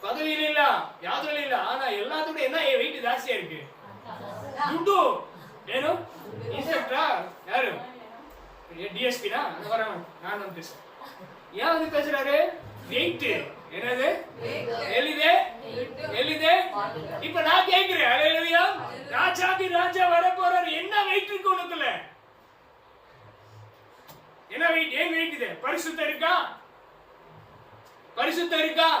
பதவியில இல்ல யாதுல இல்ல. ஆனா எல்லாத்தோட என்ன வெயிட் ஜாஸ்தியா இருக்கு? துட்டு. ಏನು ಇನ್ಸ್ಪೆಕ್ಟರ್ ಯಾರು? ಡಿಎಸ್ಪಿ ನಾ வரவன் நான் வந்து பேசுறேன். ஏன் வந்து பேசுறாரு? வெயிட் என்னது? எலிதே எலிதே. இப்ப நான் கேக்குறேன் ஹல்லேலூயா. ராஜாதி ராஜா வர போறாரு. என்ன வெயிட் இருக்கு உனக்குள்ள? என்ன வெயிட்? ஏன் வெயிட் இது? பரிசுத்தம் இருக்கா? பரிசுத்தம் இருக்கா?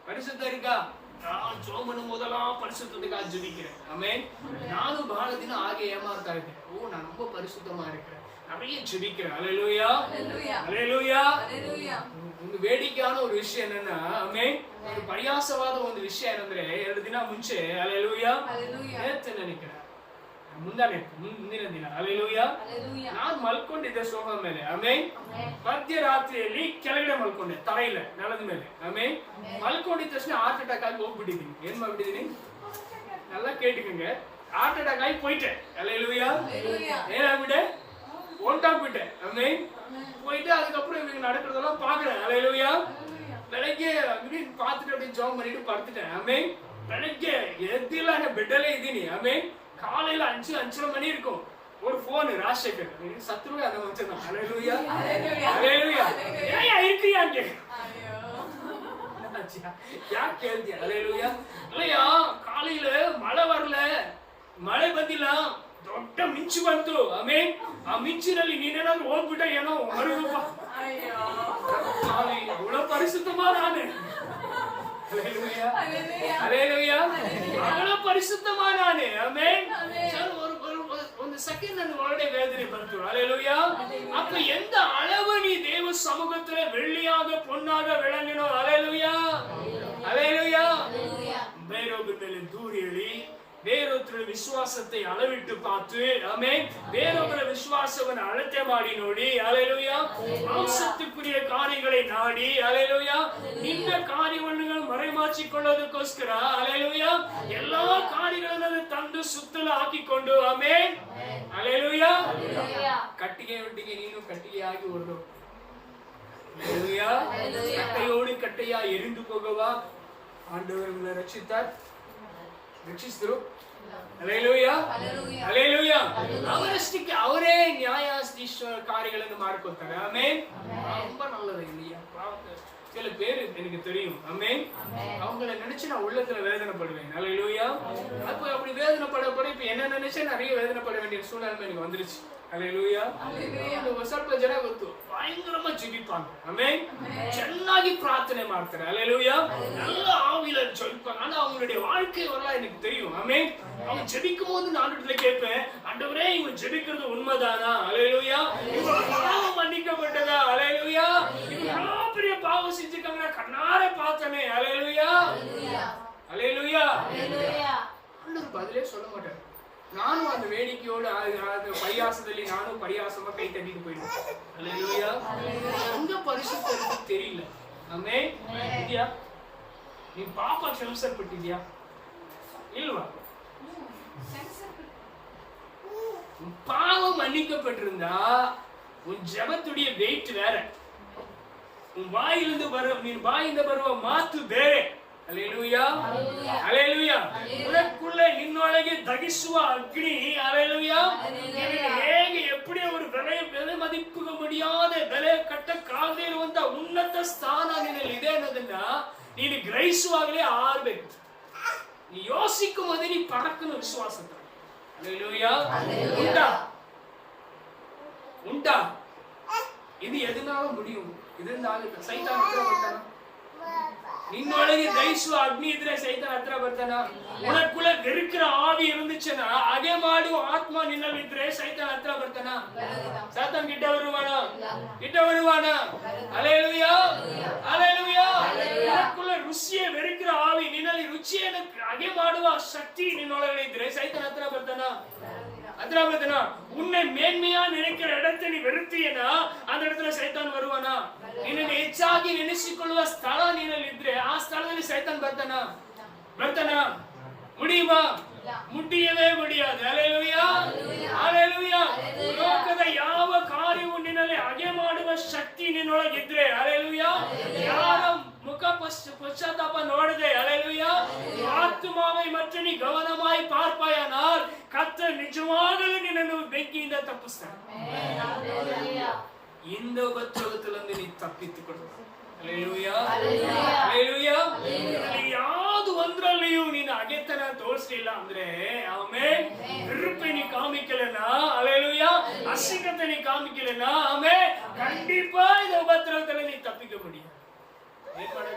பரிசுத்தம் இருக்கா? நான் ஜோமನು ಮೊದಲ ಪರಿಶುದ್ಧತೆಗಾಗಿ ಜೀವಿக்கிறேன். ಆಮೆನ್. ನಾನು ಬಹಳ ದಿನ ಹಾಗೆ ಏಮಾರ್ತಾ ಇದ್ದೆ. ಓ ನಾನು ரொம்ப பரிசுத்தமா இருக்கிறேன். நிறைய ஜெபிக்கிறேன். ஹல்லேலூயா ஹல்லேலூயா ஹல்லேலூயா. ಒಂದು வேடிக்கையான ஒரு விஷயம் என்னன்னா ಆಮೆನ್. ಒಂದು ಪರಿಹಾಸವಾದ ಒಂದು ವಿಷಯ ಏನಂದ್ರೆ 2 ದಿನ ಮುಂಚೆ ಹಲ್ಲೇಲೂಯಾ ಹೇಳ್ತೆ ನೆನಪಿನ ಮುಂದಿನ ದಿನ ಹಲ್ಲೇಲೂಯಾ ನಾನು ಮಲ್ಕೊಂಡಿದ್ದೆ ಸೋಫಾ ಮೇಲೆ. ಆಮೆನ್. ಮಧ್ಯರಾತ್ರಿಯಲ್ಲಿ ಕೆಳಗಡೆ ಮಲ್ಕೊಂಡೆ, ತಲೆಯಿಲ್ಲ ನೆಲದ ಮೇಲೆ. ಆಮೆನ್. ಮಲ್ಕೊಂಡಿದ್ದ ತಕ್ಷಣ ಹಾರ್ಟ್ ಅಟ್ಯಾಕ್ ಆಗಿ ಹೋಗ್ಬಿಟ್ಟಿದ್ದೀನಿ. ಏನ್ ಮಾಡ್ಬಿಟ್ಟಿದ್ದೀನಿ? நல்லா கேட்டுக்கங்க. ஹார்ட் அட்டாக் ஆகி போயிட்டேன். ஹல்லேலூயா ஏனாகிட்டேன்? ஓண்டாகிட்டேன். ஆமென். போயிட்டு அதுக்கப்புறம் இவங்க நடக்கிறதெல்லாம் பாக்குறேன். ஹல்லேலூயா. ಬೆಳಗ್ಗೆ ಅಂಗಡಿ பார்த்துட்டு அப்படியே ஜாம் பண்ணிட்டு படுத்துட்டேன். ஆமென். ಬೆಳಗ್ಗೆ ಎದ್ದಿಲ್ಲ, ನಾನು ಬೆಡ್ಡಲ್ಲೇ ಇದ್ದೀನಿ. ಆಮೆನ್. காலையில 5:30 மணி இருக்கும். ஒரு போன் ராஜசேகர் சத்ருவே அத வச்சிருந்தான். ஹல்லேலூயா ஹல்லேலூயா. ஏயா இருக்கியாங்க? யா கேள்வியா? ஹல்லேலூயா. இல்லையா காலையில மழை வரல, ಮಳೆ ಬಂದಿಲ್ಲ, ದೊಡ್ಡ ಮಿಂಚು ಬಂತು. ಆಮೆನ್. ಆ ಮಿಂಚಿನಲ್ಲಿ ನೀನೇನಾದ್ರೂ ಹೋಗ್ಬಿಟ್ಟ ಏನೋ ಮರುಗಪ್ಪ. ಅಯ್ಯೋ ಅವಳ ಪರಿಶುದ್ಧமா ನಾನು. ஹல்லேலூயா ஹல்லேலூயா. ಅವಳ ಪರಿಶುದ್ಧமா ನಾನು. ಆಮೆನ್. ಒಂದು ಸೆಕೆಂಡ್ ನನ್ನ ಒಳಗಡೆ ವೇದನೆ ಬಂತು. ஹல்லேலூயா. அப்ப எந்த அளவு நீ தேவ சமூகத்திலே வெள்ளியாக பொன்னாக விளங்கினோ. ஹல்லேலூயா ஹல்லேலூயா. ಬೇರೊಬ್ಬರ ಮೇಲೆ ದೂರಿ ಹೇಳಿ ಬೇರೊಬ್ಬರ ವಿಶ್ವಾಸத்தை அளவிட்டு பார்த்து ஆமென் ಬೇರೊಬ್ಬರ ವಿಶ್ವಾಸವನ್ನು ಅಳತೆ ಮಾಡಿ ನೋಡಿ. ஹல்லேலூயா. ಮಾಂಸத்துக்குரிய ಕಾರ್ಯங்களை ನಾಡಿ ஹல்லேலூயா ನಿನ್ನ ಕಾರ್ಯವನ್ನು ಮರೆಮಾಚಿಕೊಳ್ಳೋದಕ್ಕೋಸ್ಕರ ஹல்லேலூயா ಎಲ್ಲಾ ಕಾರ್ಯಗಳನ್ನು ತಂದು ಸುತ್ತಲೂ ಹಾಕಿಕೊಂಡು ಆಮೆನ್ ஹல்லேலூயா ಕಟ್ಟಿಗೆ ಒಟ್ಟಿಗೆ ನೀನು ಕಟ್ಟಿಗೆಯಾಗಿ ಹೊರಡು. ஹல்லேலூயா. கட்டையோடு கட்டையா எரிந்து போகவா ஆண்டவர் உங்களை ரட்சித்தார், ரட்சிஸ்தரு. ಅಲ್ಲೇಲೂಯಾ ಅಲ್ಲೇಲೂಯಾ ಅವರಷ್ಟಕ್ಕೆ ಅವರೇ ನ್ಯಾಯಾಧೀಶಕಾರಿಗಳನ್ನು ಮಾಡ್ಕೊತಾರೆ ಆಮೆನ್ ரொம்ப நல்லது இல்லையா சில பேர் எனக்கு தெரியும் ஆமென் அவங்கள நினைச்சு நான் உள்ளத்துல வேதனைப்படுவேன் அல்லேலூயா அப்படி வேதனைப்படப்பட இப்ப என்ன நினைச்சா நிறைய வேதனைப்பட வேண்டிய சூழ்நிலை எனக்கு வந்துருச்சு அல்லேಲೂಯಾ ಸ್ವಲ್ಪ ಜನ ಗೊತ್ತು ಭಯಂಕರமா ಜೀವಿப்பாங்க ಆಮೆನ್ ಚೆನ್ನಾಗಿ ಪ್ರಾರ್ಥನೆ ಮಾಡ್ತಾರೆ அல்லேலூಯಾ நல்ல ஆவியில ஜெபிப்பாங்க ஆனா அவங்களுடைய வாழ்க்கை வரலாறு எனக்கு தெரியும் ஆமென் அவங்க ஜெபிக்கும் போது நான் ஆண்டவரே கேட்பேன் ஆண்டவரே இவங்க ஜெபிக்கிறது உண்மைதானா அல்லேலூயா இவங்க பாவம் மன்னிக்கப்பட்டதா அல்லேலூயா இவங்க பெரிய பாவம் செஞ்சிருக்காங்க கண்ணார பார்த்தனே அல்லேலூயா அல்லேலூயா ஆண்டவர் பதிலே சொல்ல மாட்டார் நானும் அந்த வேடிக்கையோடு பரியாசದಲ್ಲಿ ನಾನು பரியாசமா கை தட்டிட்டு போயிடுவேன் அல்லேலூயா அங்க பரிசுத்தருக்கு தெரியல ஆமென் இதியா நீ பாப்பா ಕ್ಷಮಿಸಲ್ಪಟ್ಟಿದ್ಯಾ இல்லவா பாவம் மன்னிக்கப்பட்டிருந்தா உன் ஜெபத்துடைய வெயிட் வேற உன் வாயிலிருந்து ಬರುವ ಮಾತು ಬೇರೆ அல்லேலூயா அல்லேலூயா உனக்குள்ள ನಿನ್ನೊಳಗೆ ದಗಿಸುವ ಅಗ್ನಿ அல்லேலூயா ಹೇಗೆ எப்படி ஒரு ಬೆಲೆ ಮದಿಪ್ಪಿಗ முடியாத ಬೆಲೆ ಕಟ್ಟಕ್ಕಾಗದೇ ಇರುವಂತ ಉನ್ನತ ಸ್ಥಾನ ನಿನ್ನಲ್ಲಿ ಇದೆ ಅನ್ನೋದನ್ನ ನೀನು ಗ್ರಹಿಸುವಾಗಲೇ ಆರ್ಬೇಕು நீ யோசிக்கும் போது நீ பறக்கணும் விசுவாசத்தை அல்லேலூயா உண்டா இது எதுனால முடியும் ಇದರಿಂದ ಸೈತಾನ ಹತ್ರ ಬರ್ತಾನ ನಿನ್ನೊಳಗೆ ದಹಿಸುವ ಅಗ್ನಿ ಇದ್ರೆ ಸೈತಾನ ಹತ್ರ ಬರ್ತಾನ ಉನಕ್ಕುள்ள வெறுக்கிற ஆவி இருந்துச்சுன்னா அகே ಮಾಡುವ ಆತ್ಮ ನಿನ್ನಲ್ಲಿ ಇದ್ರೆ ಸೈತಾನ ಹತ್ರ ಬರ್ತಾನ சாத்தான் கிட்ட வருவானா அல்லேலூயா அல்லேலூயா உனக்குள்ள ருಚಿயை வெறுக்கிற ஆவி ನಿನ್ನಲ್ಲಿ ರುಚಿಯನ್ನು ಅಗೇ ಮಾಡುವ ಶಕ್ತಿ ನಿನ್ನೊಳಗೆ ಇದ್ರೆ ಸೈತಾನ ಹತ್ರ ಬರ್ತಾನ உன்னை மேன்மையா நினைக்கிற இடத்தை நீ வெறுத்தியனா அந்த இடத்துல சைத்தான் வருவானா ನಿನ್ನ ಹೆಚ್ಚಾಗಿ ನೆನೆಸಿಕೊಳ್ಳುವ ಸ್ಥಳ ನೀನಲ್ಲಿ ಇದ್ರೆ ಆ ಸ್ಥಳದಲ್ಲಿ ಸೈತಾನ್ ಬರ್ತಾನ முடியுமா முடியவே முடியாது அல்லேலூயா அல்லೇಲೂಯಾ ಲೋಕದ ಯಾವ ಕಾರ್ಯವು ನಿನ್ನಲ್ಲಿ ಅಗೆ ಮಾಡುವ ಶಕ್ತಿ ನಿನ್ನೊಳಗಿದ್ರೆ அல்லேலூಯಾ ಯಾರ ಮುಖ ಪಶ್ಚಾತ್ತಾಪ ನೋಡದೆ அல்லேலூயா ಆತ್ಮಾவை ಮತ್ತು ನೀ ಗಮನമായി பார்ப்பாயானால் கர்த்தர் நிஜமாகவே ನಿನ್ನನ್ನು ಬೆಂಕಿಯಿಂದ ತಪ್ಪಿಸ್ತಾನೆ இந்த உபத்திரவத்திலிருந்து நீ ತಪ್ಪಿಸಿಕೊಳ್ಳು அல்லேலூயா அல்லேலூயா ಯಾವುದು ಒಂದರಲ್ಲಿಯೂ ನೀನು ಅಗೆತನ ತೋರಿಸಲಿಲ್ಲ ಅಂದ್ರೆ ಆಮೆನ್ ವಿರುಪೆ ನೀ ಕಾಮಿக்கலனா அல்லேலூயா ಅಸಿಕತೆ ನೀ ಕಾಮಿக்கலனா ಆಮೆನ್ கண்டிப்பா இந்த உபத்திரவத்துல நீ தப்பிக்க முடியும்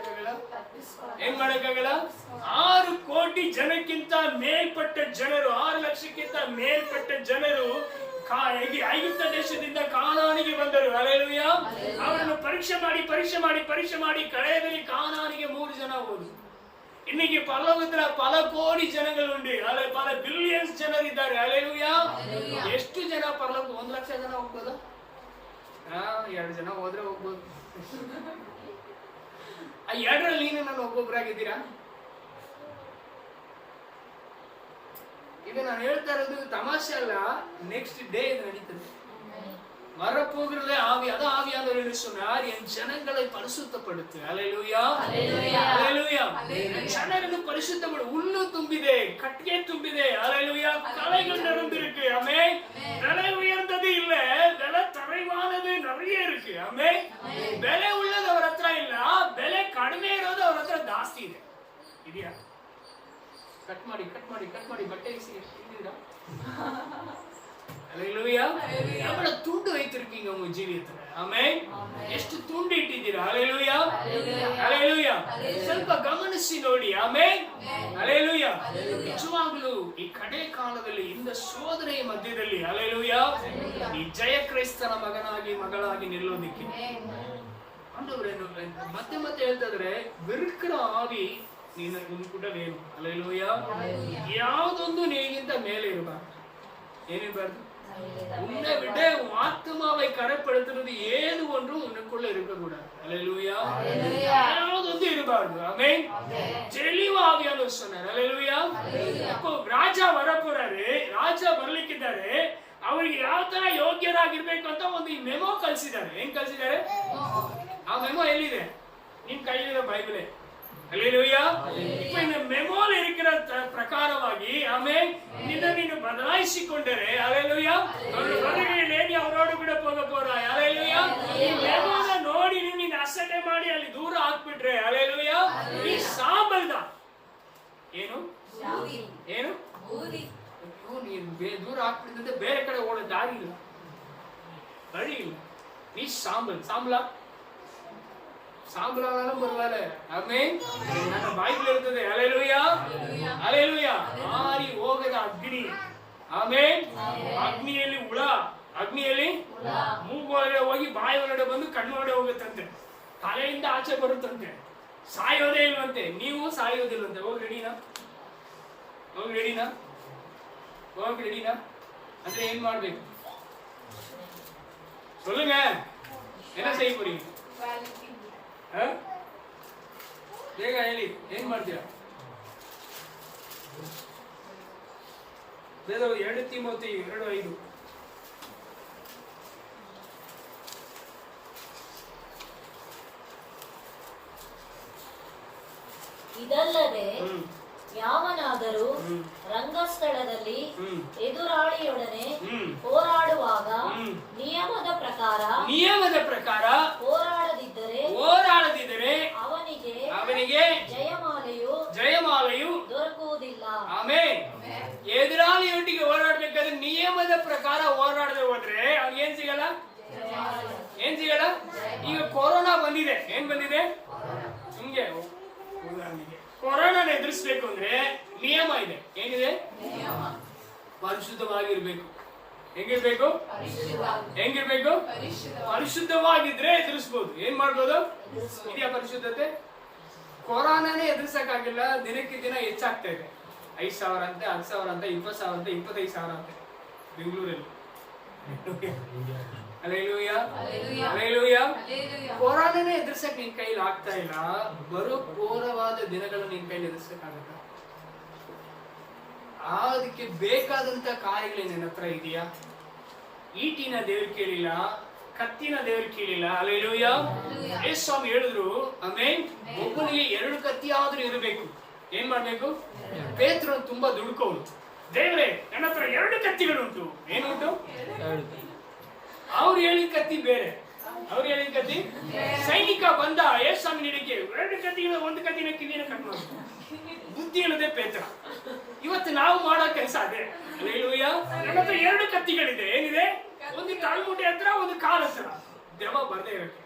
ಏನ್ ಮಾಡಕ್ಕಾಗಲ್ಲ 6 ಕೋಟಿ ಜನಕ್ಕಿಂತ ಮೇಲ್ಪಟ್ಟ ಜನರು 6 ಲಕ್ಷಕ್ಕಿಂತ ಮೇಲ್ಪಟ್ಟ ಜನರು ಐಗುಪ್ತ ದೇಶದಿಂದ ಕಾನಾನಿಗೆ ಬಂದರು அல்லேலூயா ಅವರನ್ನು ಪರೀಕ್ಷೆ ಮಾಡಿ ಕಡೆಯಲ್ಲಿ ಕಾನಾನಿಗೆ 3 ಜನ ಹೋದ್ರು இன்னைக்கு பரலோகத்துல பல கோடி ஜனங்கள் உண்டு பல பில்லியன்ஸ் ಜನರು ಇದ್ದಾರೆ அல்லேலூயா ಎಷ್ಟು ಜನ ಪರಲೋಕ 1 ಲಕ್ಷ ಜನ ಹೋಗ್ಬೋದಾ 2 ಜನ ಹೋದ್ರೆ ಹೋಗ್ಬೋದು ಆ 2ರಲ್ಲಿ ನಾನು ಒಬ್ಬೊಬ್ಬರಾಗಿದ್ದೀರಾ இது நான் ಹೇಳ್ತಾ ಇರೋದು ತಮಾಷೆ ಅಲ್ಲ ನೆಕ್ಸ್ಟ್ ಡೇ இது நடித்தது வரப்போகிறது ஆவி அதான் ஆவியானவர் என்று சொன்னார் என் ஜனங்களை பரிசுத்தப்படுத்து அல்லேலூயா அல்லேலூயா ஜனங்களை பரிசுத்தப்படு உள்ளு ತುಂಬಿದೆ கட்டிಗೆ ತುಂಬಿದೆ அல்லேலூயா கலைகள் நிறைந்திருக்கு ஆமென் விலை உயர்ந்தது இல்ல விலை தரைவானது நிறைய இருக்கு ஆமென் விலை உள்ளது ಅವರ ಹತ್ರ ಇಲ್ಲ ಬೆಲೆ ಕಡಿಮೆ ಇರೋದು ಅವರ ಹತ್ರ ಜಾಸ್ತಿ ಇದೆ ಇದೆಯಾ ಕಟ್ ಮಾಡಿ ಬಟ್ಟೆ ಇಸಿದ್ದೀರಾ அல்லேலூயா எவ்வளவு துண்டு வைத்திருக்கீங்க உங்க ஜீவியத்துல ஆமென் ಎಷ್ಟು ತುಂಡು ಇಟ್ಟಿದ್ದೀರಾ அல்லேலூயா அல்லேலூயா ಸ್ವಲ್ಪ ಗಮನಿಸಿ ನೋಡಿ ಆಮೆನ್ அல்லேலூயா ನಿಜವಾಗಲೂ ಈ ಕಡೆ ಕಾಲದಲ್ಲಿ ಇಂದ ಶೋಧನೆಯ ಮಧ್ಯದಲ್ಲಿ அல்லேலூயா ಈ ಜಯ ಕ್ರೈಸ್ತನ ಮಗಳಾಗಿ ನಿಲ್ಲೋದಿಕ್ಕೆ ಆಂಡವರೇನು ಮತ್ತೆ ಹೇಳ್ತಿದ್ರೆ ಬೆರುಕಿನ ಆವಿ ನೀನು ಕೂಡ ವೇನು அல்லேலூயா ಯಾವುದೊಂದು ನಿನಗಿಂತ ಮೇಲೆ ಇರಬಾರದು ಏನಿರಬಾರದು உன்னை விட ஆத்மாவை கரைப்படுத்துறது ஏது ஒன்றும் உனக்குள்ள இருக்கக்கூடாது அல்லேலூயா யாவது வந்து இருபார்ದು ஆமென் தெளிவா ஆவியானவர் சொன்னார் அல்லேலூயா அப்போ ರಾಜ வரப்போறாரு ರಾಜ ಬರ್ಲಿಕ್ಕಿದ್ದಾರೆ ಅವರಿಗೆ ಯಾವ ತರ ಯೋಗ್ಯರಾಗಿರ್ಬೇಕು ಅಂತ ಒಂದು ಮೆಮೊ ಕಳಿಸಿದ್ದಾರೆ ಏನ್ ಕಳಿಸಿದ್ದಾರೆ ಆ ಮೆಮೊ ಎಲ್ಲಿದೆ ನಿಮ್ ಕೈಲಿರೋ ಬೈಬಲ್ அல்லேலூயா. இப்ப இந்த மெமோல இருக்கிற பிரகாரವಾಗಿ ஆமென் நீನು ಬದಲಾಯಿಸಿಕೊಂಡರೆ அல்லேலூயா ಅವರ ಬದುಕಿನಲ್ಲಿ ನೀ ಅವரோடு ಕೂಡ ಹೋಗ போறாய் அல்லேலூயா. ಈ ಮೆಮೋನ ನೋಡಿ ನೀನು ಅಸಡ್ಡೆ ಮಾಡಿ ಅಲ್ಲಿ ದೂರ ಹಾಕ್ಬಿಟ್ರೆ அல்லேலூயா ಈ ಸಾಂಬಲ್ದ ಏನು ಏನು ನೀನು ದೂರ ಹಾಕ್ಬಿಟ್ಟಿದ್ರೆ ಬೇರೆ ಕಡೆ ಓಡೋ ದಾರಿ ಇಲ್ಲ, வழி ಇಲ್ಲ. நீ சாம்பலா சாம்பலானாலும் பரவாயில்ல. ஆமென். நம்ம பைபிள் இருக்குது. ஹalleluya ஹalleluya. ஆரி ಹೋಗದ ಅಗ್ನಿ. ಆಮೆನ್. ಅಗ್ನಿಯಲ್ಲಿ ಹುಳ, ಅಗ್ನಿಯಲ್ಲಿ ಮೂಗೊಳಗೆ ಹೋಗಿ ಬಾಯಿ ಒಳಗಡೆ ಬಂದು ಕಣ್ಣು ಒಳಗಡೆ ಹೋಗುತ್ತಂತೆ, ತಲೆಯಿಂದ ಆಚೆ ಬರುತ್ತಂತೆ, ಸಾಯೋದೇ ಇಲ್ವಂತೆ. ನೀವು ಸಾಯೋದಿಲ್ವಂತೆ. ಹೋಗಿ ರೆಡಿನಾ? ಹೋಗಿ ರೆಡಿನಾ? ಹೋಗಿ ರೆಡಿನಾ? ಅಂದ್ರೆ ಏನ್ ಮಾಡ್ಬೇಕು சொல்லுங்க, என்ன செய்ய போறீங்க? ಬೇಗ ಹೇಳಿ, ಏನ್ ಮಾಡ್ತೀರಾ? 2 ತಿಮೋಥಿ 2:5. ಇದಲ್ಲದೆ ಯಾವನಾದರೂ ರಂಗಸ್ಥಳದಲ್ಲಿ ಎದುರಾಳಿಯೊಡನೆ ಹೋರಾಡುವಾಗ ನಿಯಮದ ಪ್ರಕಾರ ಹೋರಾಡದಿದ್ದರೆ ಅವನಿಗೆ ಜಯಮಾಲೆಯು ದೊರಕುವುದಿಲ್ಲ. ಆಮೆನ್. ಎದುರಾಳಿಯೊಟ್ಟಿಗೆ ಹೋರಾಡಬೇಕಾದ್ರೆ ನಿಯಮದ ಪ್ರಕಾರ ಹೋರಾಡದೆ ಹೋದ್ರೆ ಅವ್ನಿಗೆ ಏನ್ ಸಿಗಲ್ಲ? ಈಗ ಕೊರೋನಾ ಬಂದಿದೆ. ಏನ್ ಬಂದಿದೆ? ನಿಮ್ಗೆ ಕೊರೋನಾ ಎದುರಿಸಬೇಕು ಅಂದ್ರೆ ನಿಯಮ ಇದೆ. ಏನಿದೆ? ಪರಿಶುದ್ಧವಾಗಿರ್ಬೇಕು. ಹೆಂಗಿರ್ಬೇಕು? ಪರಿಶುದ್ಧವಾಗಿದ್ರೆ ಎದುರಿಸಬಹುದು. ಏನ್ ಮಾಡ್ಬೋದು? ಇದೆಯಾ ಪರಿಶುದ್ಧತೆ? ಕೊರೋನಾನೇ ಎದುರಿಸಕ್ಕಾಗಿಲ್ಲ. ದಿನಕ್ಕೆ ದಿನ ಹೆಚ್ಚಾಗ್ತಾ ಇದೆ. 5,000 ಅಂತೆ, 10,000 ಅಂತ, 20,000 ಅಂತ, 25,000 ಅಂತೆ ಬೆಂಗಳೂರಲ್ಲಿ. Hallelujah hallelujah. ಕೊರೋನಾನೇ ಎದುರಿಸಕ್ ನಿನ್ ಕೈಲಿ ಆಗ್ತಾ ಇಲ್ಲ. ಬರೋ ಘೋರವಾದ ದಿನಗಳನ್ನು ನಿನ್ ಕೈಲಿ ಎದುರಿಸಕ್ಕಾಗತ್ತ? ಅದಕ್ಕೆ ಬೇಕಾದಂತ ಕಾರ್ಯಗಳು ನಿನ್ನ ಹತ್ರ ಇದೆಯಾ? ಈಟಿನ ದೇವ್ರು ಕೇಳಿಲ್ಲ, ಕತ್ತಿನ ದೇವ್ರು ಕೇಳಿಲ್ಲ. ಹಲ್ಲೆಲೂಯಾ. ಯೇಸು ಸ್ವಾಮಿ ಹೇಳಿದ್ರು, ಆಮೆನ್, ಒಬ್ಬನಿಗೆ 2 ಕತ್ತಿ ಆದ್ರೂ ಇರಬೇಕು. ಏನ್ ಮಾಡ್ಬೇಕು? ಪೇತ್ರನು ತುಂಬಾ ದುಡುಕೋರು. ದೇವ್ರೆ, ನನ್ನ ಹತ್ರ 2 ಕತ್ತಿಗಳುಂಟು. ಏನುಂಟು? ಅವ್ರು ಹೇಳಿದ ಕತ್ತಿ ಬೇರೆ, ಅವ್ರು ಹೇಳಿದ ಕತ್ತಿ. ಸೈನಿಕ ಬಂದ ಯೇಸು ಸ್ವಾಮಿ ನಿನಗೆ 2 ಕತ್ತಿಗಳ 1 ಕತ್ತಿನ ಕಿವಿನ ಕಟ್ ಮಾಡಿ. ಬುದ್ಧಿ ಇಲ್ಲದೆ ಪೇತ್ರ. ಇವತ್ತು ನಾವು ಮಾಡೋ ಕೆಲಸ ಅದೇ. ಹಲ್ಲೆಲೂಯಾ. ನನ್ನ ಹತ್ರ 2 ಕತ್ತಿಗಳಿದೆ. ಏನಿದೆ? ಒಂದು ಕಾಲ್ಮುಂಡೆ ಹತ್ರ, ಒಂದು ಕಾಲ ಹತ್ರ. ದೆವ್ವ ಬರ್ದೇ ಇರಕ್ಕೆ.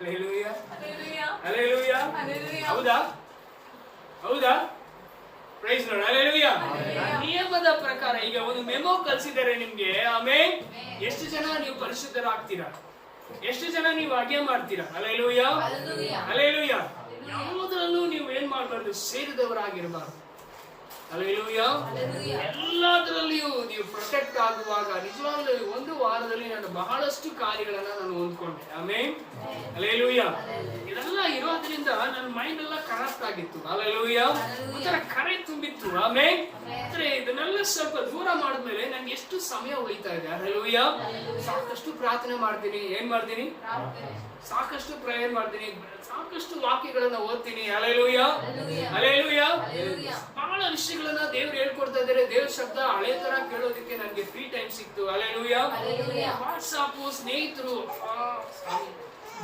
Hallelujah hallelujah. ಹೌದಾ? ಹೌದಾ? Praise Lord. ಹಲ್ಲೆಲೂಯಾ. ನಿಯಮದ ಪ್ರಕಾರ ಈಗ ಒಂದು ಮೆಮೊ ಕಳಿಸಿದ್ದಾರೆ ನಿಮ್ಗೆ. ಆಮೆನ್. ಎಷ್ಟು ಜನ ನೀವು ಪರಿಶುದ್ಧರಾಗ್ತೀರಾ? ಎಷ್ಟು ಜನ ನೀವು ಹಾಗೆ ಮಾಡ್ತೀರಾ? Hallelujah hallelujah. ಯಾವುದರಲ್ಲೂ ನೀವು ಏನ್ ಮಾಡಬಾರ್ದು? ಸೇರಿದವರಾಗಿರಬಾರ್ದು. ಹಲ್ಲೆಲೂಯಾ. ಎಲ್ಲದರಲ್ಲಿಯೂ ನೀವು ಪ್ರೊಟೆಕ್ಟ್ ಆಗುವಾಗ ನಿಜವಾಗ್ಲೂ 1 ವಾರದಲ್ಲಿ ನಾನು ಬಹಳಷ್ಟು ಕಾರ್ಯಗಳನ್ನ ನಾನು ಹೊಂದ್ಕೊಂಡೆ. ಆಮೆನ್. ಹಲ್ಲೆಲೂಯಾ. ಇದೆಲ್ಲ ಇರೋದ್ರಿಂದ ನನ್ನ ಮೈಂಡ್ ಎಲ್ಲ ಕರಪ್ಟ್ ಆಗಿತ್ತು. ಹಲ್ಲೆಲೂಯಾ. ಒಂಥರ ಕರೆ ತುಂಬಿತ್ತು. ಆಮೆನ್. ಅಂದ್ರೆ ಇದನ್ನೆಲ್ಲ ಸ್ವಲ್ಪ ದೂರ ಮಾಡಿದ್ಮೇಲೆ ನಂಗೆ ಎಷ್ಟು ಸಮಯ ಉಳಿತಾ ಇದೆ. ಹಲ್ಲೆಲೂಯಾ. ಸಾಕಷ್ಟು ಪ್ರಾರ್ಥನೆ ಮಾಡ್ತೀನಿ. ಏನ್ ಮಾಡ್ತೀನಿ? ಸಾಕಷ್ಟು ಪ್ರೇಯರ್ ಮಾಡ್ತೀನಿ. ಸಾಕಷ್ಟು ವಾಕ್ಯಗಳನ್ನ ಓದ್ತೀನಿ. Hallelujah hallelujah. ಬಹಳ ವಿಷಯಗಳನ್ನ ದೇವ್ರು ಹೇಳ್ಕೊಡ್ತಾ ಇದ್ದಾರೆ. ದೇವ್ರ ಶಬ್ದ ಹಳೆ ತರ ಕೇಳೋದಕ್ಕೆ ನನಗೆ ಫ್ರೀ ಟೈಮ್ ಸಿಕ್ತು. ಹಲ್ಲೆಲೂಯಾ. ವಾಟ್ಸಾಪ್, ಸ್ನೇಹಿತರು,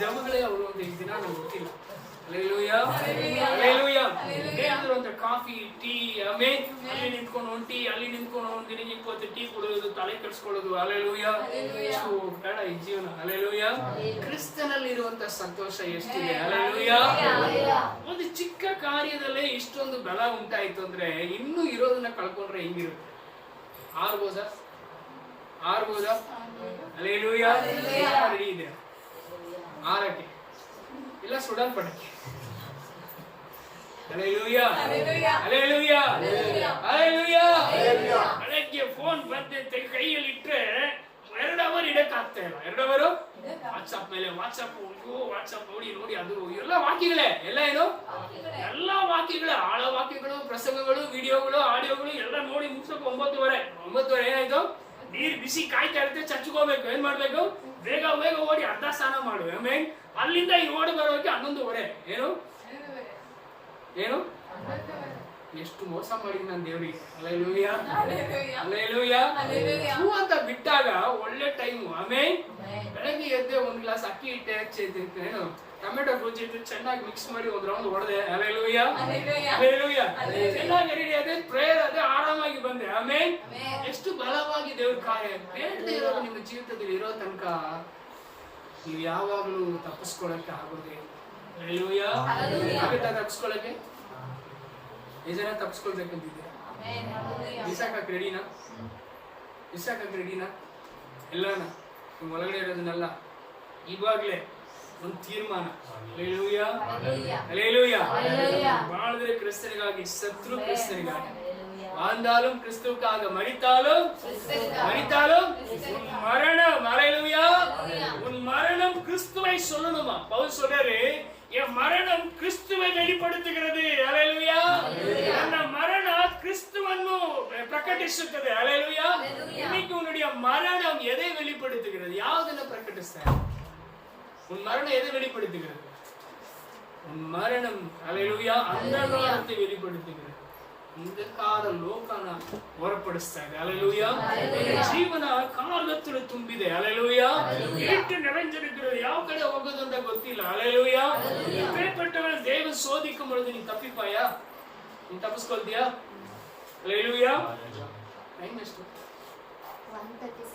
ದೆವ್ವಗಳೇ ಅವರು ಒಂದು ದಿನ ನಂಗೆ ಗೊತ್ತಿಲ್ಲ. Hallelujah hallelujah. ಏನಾದ್ರು ಒಂದು ಕಾಫಿ, ಟೀ, ಆಮೇಲೆ ಅಲ್ಲಿ ನಿಂತ್ಕೊಂಡು ಒಂಟಿ, ಅಲ್ಲಿ ನಿಂತ್ಕೊಂಡು ಒಂದು ದಿನ 20 ಟೀ ಕುಡಿಯೋದು, ತಲೆ ಕೆಡಿಸ್ಕೊಳ್ಳೋದು. ಹಲ್ಲೆಲೂಯಾ. ಬೇಡ ಈ ಜೀವನ. ಹಲ್ಲೆಲೂಯಾ. ಕ್ರಿಸ್ತನಲ್ಲಿ ಇರುವಂತ ಸಂತೋಷ ಎಷ್ಟಿದೆ. ಹಲ್ಲೆಲೂಯಾ. ಒಂದು ಚಿಕ್ಕ ಕಾರ್ಯದಲ್ಲೇ ಇಷ್ಟೊಂದು ಬಲ ಉಂಟಾಯ್ತು ಅಂದ್ರೆ ಇನ್ನೂ ಇರೋದನ್ನ ಕಳ್ಕೊಂಡ್ರೆ ಹೆಂಗಿರುತ್ತೆ? ಆರ್ಬೋದಾ? ಹಲ್ಲೆಲೂಯಾ. ರೆಡಿ ಇದೆ ಆರಕ್ಕೆ ಇಲ್ಲ ಸುಡಲ್ಪಡಕ್ಕೆ. Hallelujah hallelujah hallelujah. ಬೆಳಗ್ಗೆ ಫೋನ್ ಬಂದಂತೆ ಕೈಯಲ್ಲಿ ಇಟ್ರೆ 2 ಅವರ್ ಇಡಕ್ ಆಗ್ತಾ ಇಲ್ಲ. 2 ಅವರು ವಾಟ್ಸ್ಆಪ್ ಮೇಲೆ ವಾಟ್ಸ್ಆಪ್ ನೋಡಿ ಅದು ಎಲ್ಲ ವಾಕ್ಯಗಳೇ. ಎಲ್ಲ ಏನು? ಎಲ್ಲ ವಾಕ್ಯಗಳೇ. ಆಳ ವಾಕ್ಯಗಳು, ಪ್ರಸಂಗಗಳು, ವಿಡಿಯೋಗಳು, ಆಡಿಯೋಗಳು ಎಲ್ಲ ನೋಡಿ ಮುಗಿಸೋಕೆ 9:30 ಏನಾಯ್ತು? ನೀರ್ ಬಿಸಿ ಕಾಯ್ತಾ ಇರುತ್ತೆ. ಚರ್ಚ್ಗೆ ಹೋಗ್ಬೇಕು. ಏನ್ ಮಾಡ್ಬೇಕು? ಬೇಗ ಓಡಿ ಅರ್ಧ ಸ್ನಾನ ಮಾಡು. ಆಮೇಲೆ ಅಲ್ಲಿಂದ ಈ ಓಡಿ ಬರೋಕೆ 11:30. ಏನು? ಏನು ಎಷ್ಟು ಮೋಸ ಮಾಡಿದ್ ನಾನು ದೇವ್ರಿಗೆ. Hallelujah hallelujah. ಹೂ ಅಂತ ಬಿಟ್ಟಾಗ ಒಳ್ಳೆ ಟೈಮ್. ಆಮೇಲೆ ಬೆಳಗ್ಗೆ ಎದ್ದೆ ಒಂದ್ ಗ್ಲಾಸ್ ಅಕ್ಕಿ ಹಿಟ್ಟೆ ಏನು ಟೊಮೆಟೊ ಗೊಜ್ಜು ಇಟ್ಟು ಚೆನ್ನಾಗಿ ಮಿಕ್ಸ್ ಮಾಡಿ ಒಂದ್ ರೌಂಡ್ ಹೊಡೆದೆ. Hallelujah hallelujah. ಚೆನ್ನಾಗಿ ರೆಡಿ ಅದೇ ಪ್ರೇಯರ್ ಅದೇ ಆರಾಮಾಗಿ ಬಂದೆ. ಆಮೇಲೆ ಎಷ್ಟು ಬಲವಾಗಿ ದೇವ್ರ ಕಾರ್ಯ ಬೇಡದೇ ಇರೋದು ನಿಮ್ಮ ಜೀವಿತದಲ್ಲಿ ಇರೋ ತನಕ ನೀವು ಯಾವಾಗ್ಲೂ ತಪ್ಪಿಸ್ಕೊಳಕ್ಕೆ ಆಗೋದೇ. ಹಲ್ಲೆಲೂಯಾ. ಆಗುತ್ತಾ ತಪ್ಪಿಸ್ಕೊಳಕ್ಕೆ? ಎಷ್ಟು ಜನ ತಪ್ಪಿಸ್ಕೊಳ್ಬೇಕಂತಿದ್ದೀರಾ? ಬಿಸಾಕಕ್ಕೆ ರೆಡಿನಾ? ಬಿಸಾಕಕ್ಕೆ ರೆಡಿನಾ? ಎಲ್ಲಾನ ನಿಮ್ ಒಳಗಡೆ ಇರೋದನ್ನೆಲ್ಲ ಇವಾಗ್ಲೇ ಒಂದು ತೀರ್ಮಾನ. Hallelujah hallelujah. ಬಾಳಿದ್ರೆ ಕ್ರಿಸ್ತನಿಗಾಗಿ, ಸತ್ರು ಕ್ರಿಸ್ತನಿಗಾಗಿ. வாழ்ந்தாலும் கிறிஸ்துவுக்காக, மரித்தாலும் உன் மரணம். ஹல்லேலூயா. உன் மரணம் கிறிஸ்துவை சொல்லணுமா? பவுல் சொல்றாரு, என் மரணம் கிறிಸ್ತುவை வெளிப்படுத்துகிறது. ஹல்லேಲೂಯಾ. ನನ್ನ ಮರಣ ಕ್ರಿಸ್ತುವನ್ನು ಪ್ರಕಟಿಸುತ್ತದೆ. ஹல்லேலூಯಾ. இன்னைக்கு உன்னுடைய மரணம் எதை வெளிப்படுத்துகிறது? ಯಾವುದನ್ನು ಪ್ರಕಟಿಸ್ತಾ? உன் மரணம் எதை வெளிப்படுத்துகிறது? உன் மரணம் ஹல்லேலூயா ಅಂಧಕಾರத்தை வெளிப்படுத்துகிறது. ಅಂಧಕಾರ ಲೋಕನ ಹೊರಪಡಿಸ್ತಾ ಇದೆ. ಹಲ್ಲೆಲೂಯಾ. ಜೀವನ ಕಾಲಗತ್ತಲು ತುಂಬಿದೆ. ಹಲ್ಲೆಲೂಯಾ. ಎಷ್ಟು ನಿರಂಜನಿರುತ್ತದೆ, ಯಾವ ಕಡೆ ಹೋಗೋದು ಅಂತ ಗೊತ್ತಿಲ್ಲ. ಹಲ್ಲೆಲೂಯಾ. ಪೇಪಟ್ಟವಳು ದೇವ ಸೋದಿக்கும் பொழுது ನೀನು ತಪ್ಪಿಪಾಯಾ? ನೀನು ತಪ್ಪಿಸ್ಕೊಳ್ತೀಯಾ? ಹಲ್ಲೆಲೂಯಾ. ಟೈಮ್ ಎಷ್ಟು? 1:30.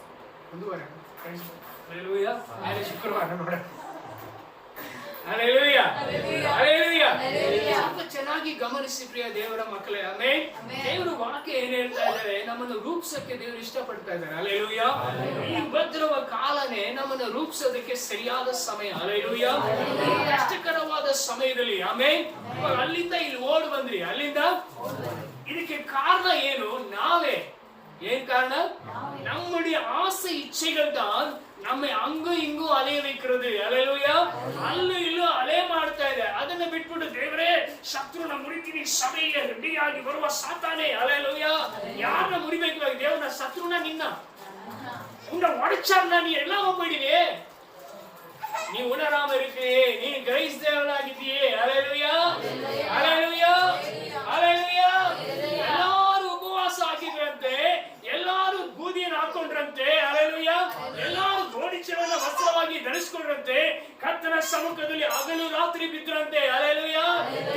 ಹಲ್ಲೆಲೂಯಾ. ನಾಳೆ ಶುಕ್ರವಾರ ನೋಡ. Hallelujah hallelujah. ಸ್ವಲ್ಪ ಚೆನ್ನಾಗಿ ಗಮನಿಸಿ ಪ್ರಿಯ ದೇವರ ಮಕ್ಕಳೇ. ಆಮೆನ್. ದೇವರ ವಾಕ್ಯ ಏನ್ ಹೇಳ್ತಾ ಇದ್ದಾರೆ? ನಮ್ಮನ್ನು ರೂಪಿಸಕ್ಕೆ ದೇವರು ಇಷ್ಟಪಡ್ತಾ ಇದ್ದಾರೆ. ಹಲ್ಲೆಲೂಯಾ. ಈ ಉಪದ್ರವ ಕಾಲನೇ ನಮ್ಮನ್ನು ರೂಪಿಸೋದಕ್ಕೆ ಸರಿಯಾದ ಸಮಯ. ಹಲ್ಲೆಲೂಯಾ. ಕಷ್ಟಕರವಾದ ಸಮಯದಲ್ಲಿ ಆಮೆನ್ ಅಲ್ಲಿಂದ ಇಲ್ಲಿ ಓಡ್ ಬಂದ್ರಿ. ಅಲ್ಲಿಂದ ಇದಕ್ಕೆ ಕಾರಣ ಏನು? ನಾವೇ. ஏன் காரணம்? நம்முடைய ஆசை இச்சைகள் தான் நம்மை அங்கு இங்கு அலைய வைக்கிறது. ஹல்லேலூயா. ಅಲ್ಲೂ ಇಲ್ಲೂ ಅಲೆ ಮಾಡ್ತಾ ಇದೆ. ಅದನ್ನ ಬಿಟ್ಬಿಟ್ಟು ದೇವರೇ ಶತ್ರುನ ಮುರಿತೀನಿ, ಸಭೆಗೆ ರೆಡಿಯಾಗಿ ಬರುವ ಸಾತಾನೆ. ಹಲ್ಲೇಲೂಯಾ. ಯಾರನ್ನ ಮುರಿಬೇಕು? ದೇವನ ಶತ್ರುನ ನಿನ್ನ உன்னை உடைச்சார்னா நீ எல்லாம் போயிடுவே. நீ உணராம இருக்கியே, நீ கிரைஸ் தேவனாகிட்டியே. ஹல்லேலூயா ஹல்லேலூயா ஹல்லேலೂಯಾ. ಎಲ್ಲರೂ ಉಪವಾಸ ಆಗಿದ್ರಂತೆ, ಎಲ್ಲರೂ ಬೂದಿಯನ್ನು ಹಾಕೊಂಡ್ರಂತೆ. ಹಲ್ಲೇಲೂಯಾ. ಎಲ್ಲರೂ ಗೋಣಿಚೀಲವನ್ನು ವಸ್ತ್ರವಾಗಿ ಧರಿಸಿಕೊಂಡ್ರಂತೆ, ಕರ್ತನ ಸಮ್ಮುಖದಲ್ಲಿ ಹಗಲು ರಾತ್ರಿ ಬಿದ್ದರಂತೆ. ಹಲ್ಲೇಲೂಯಾ.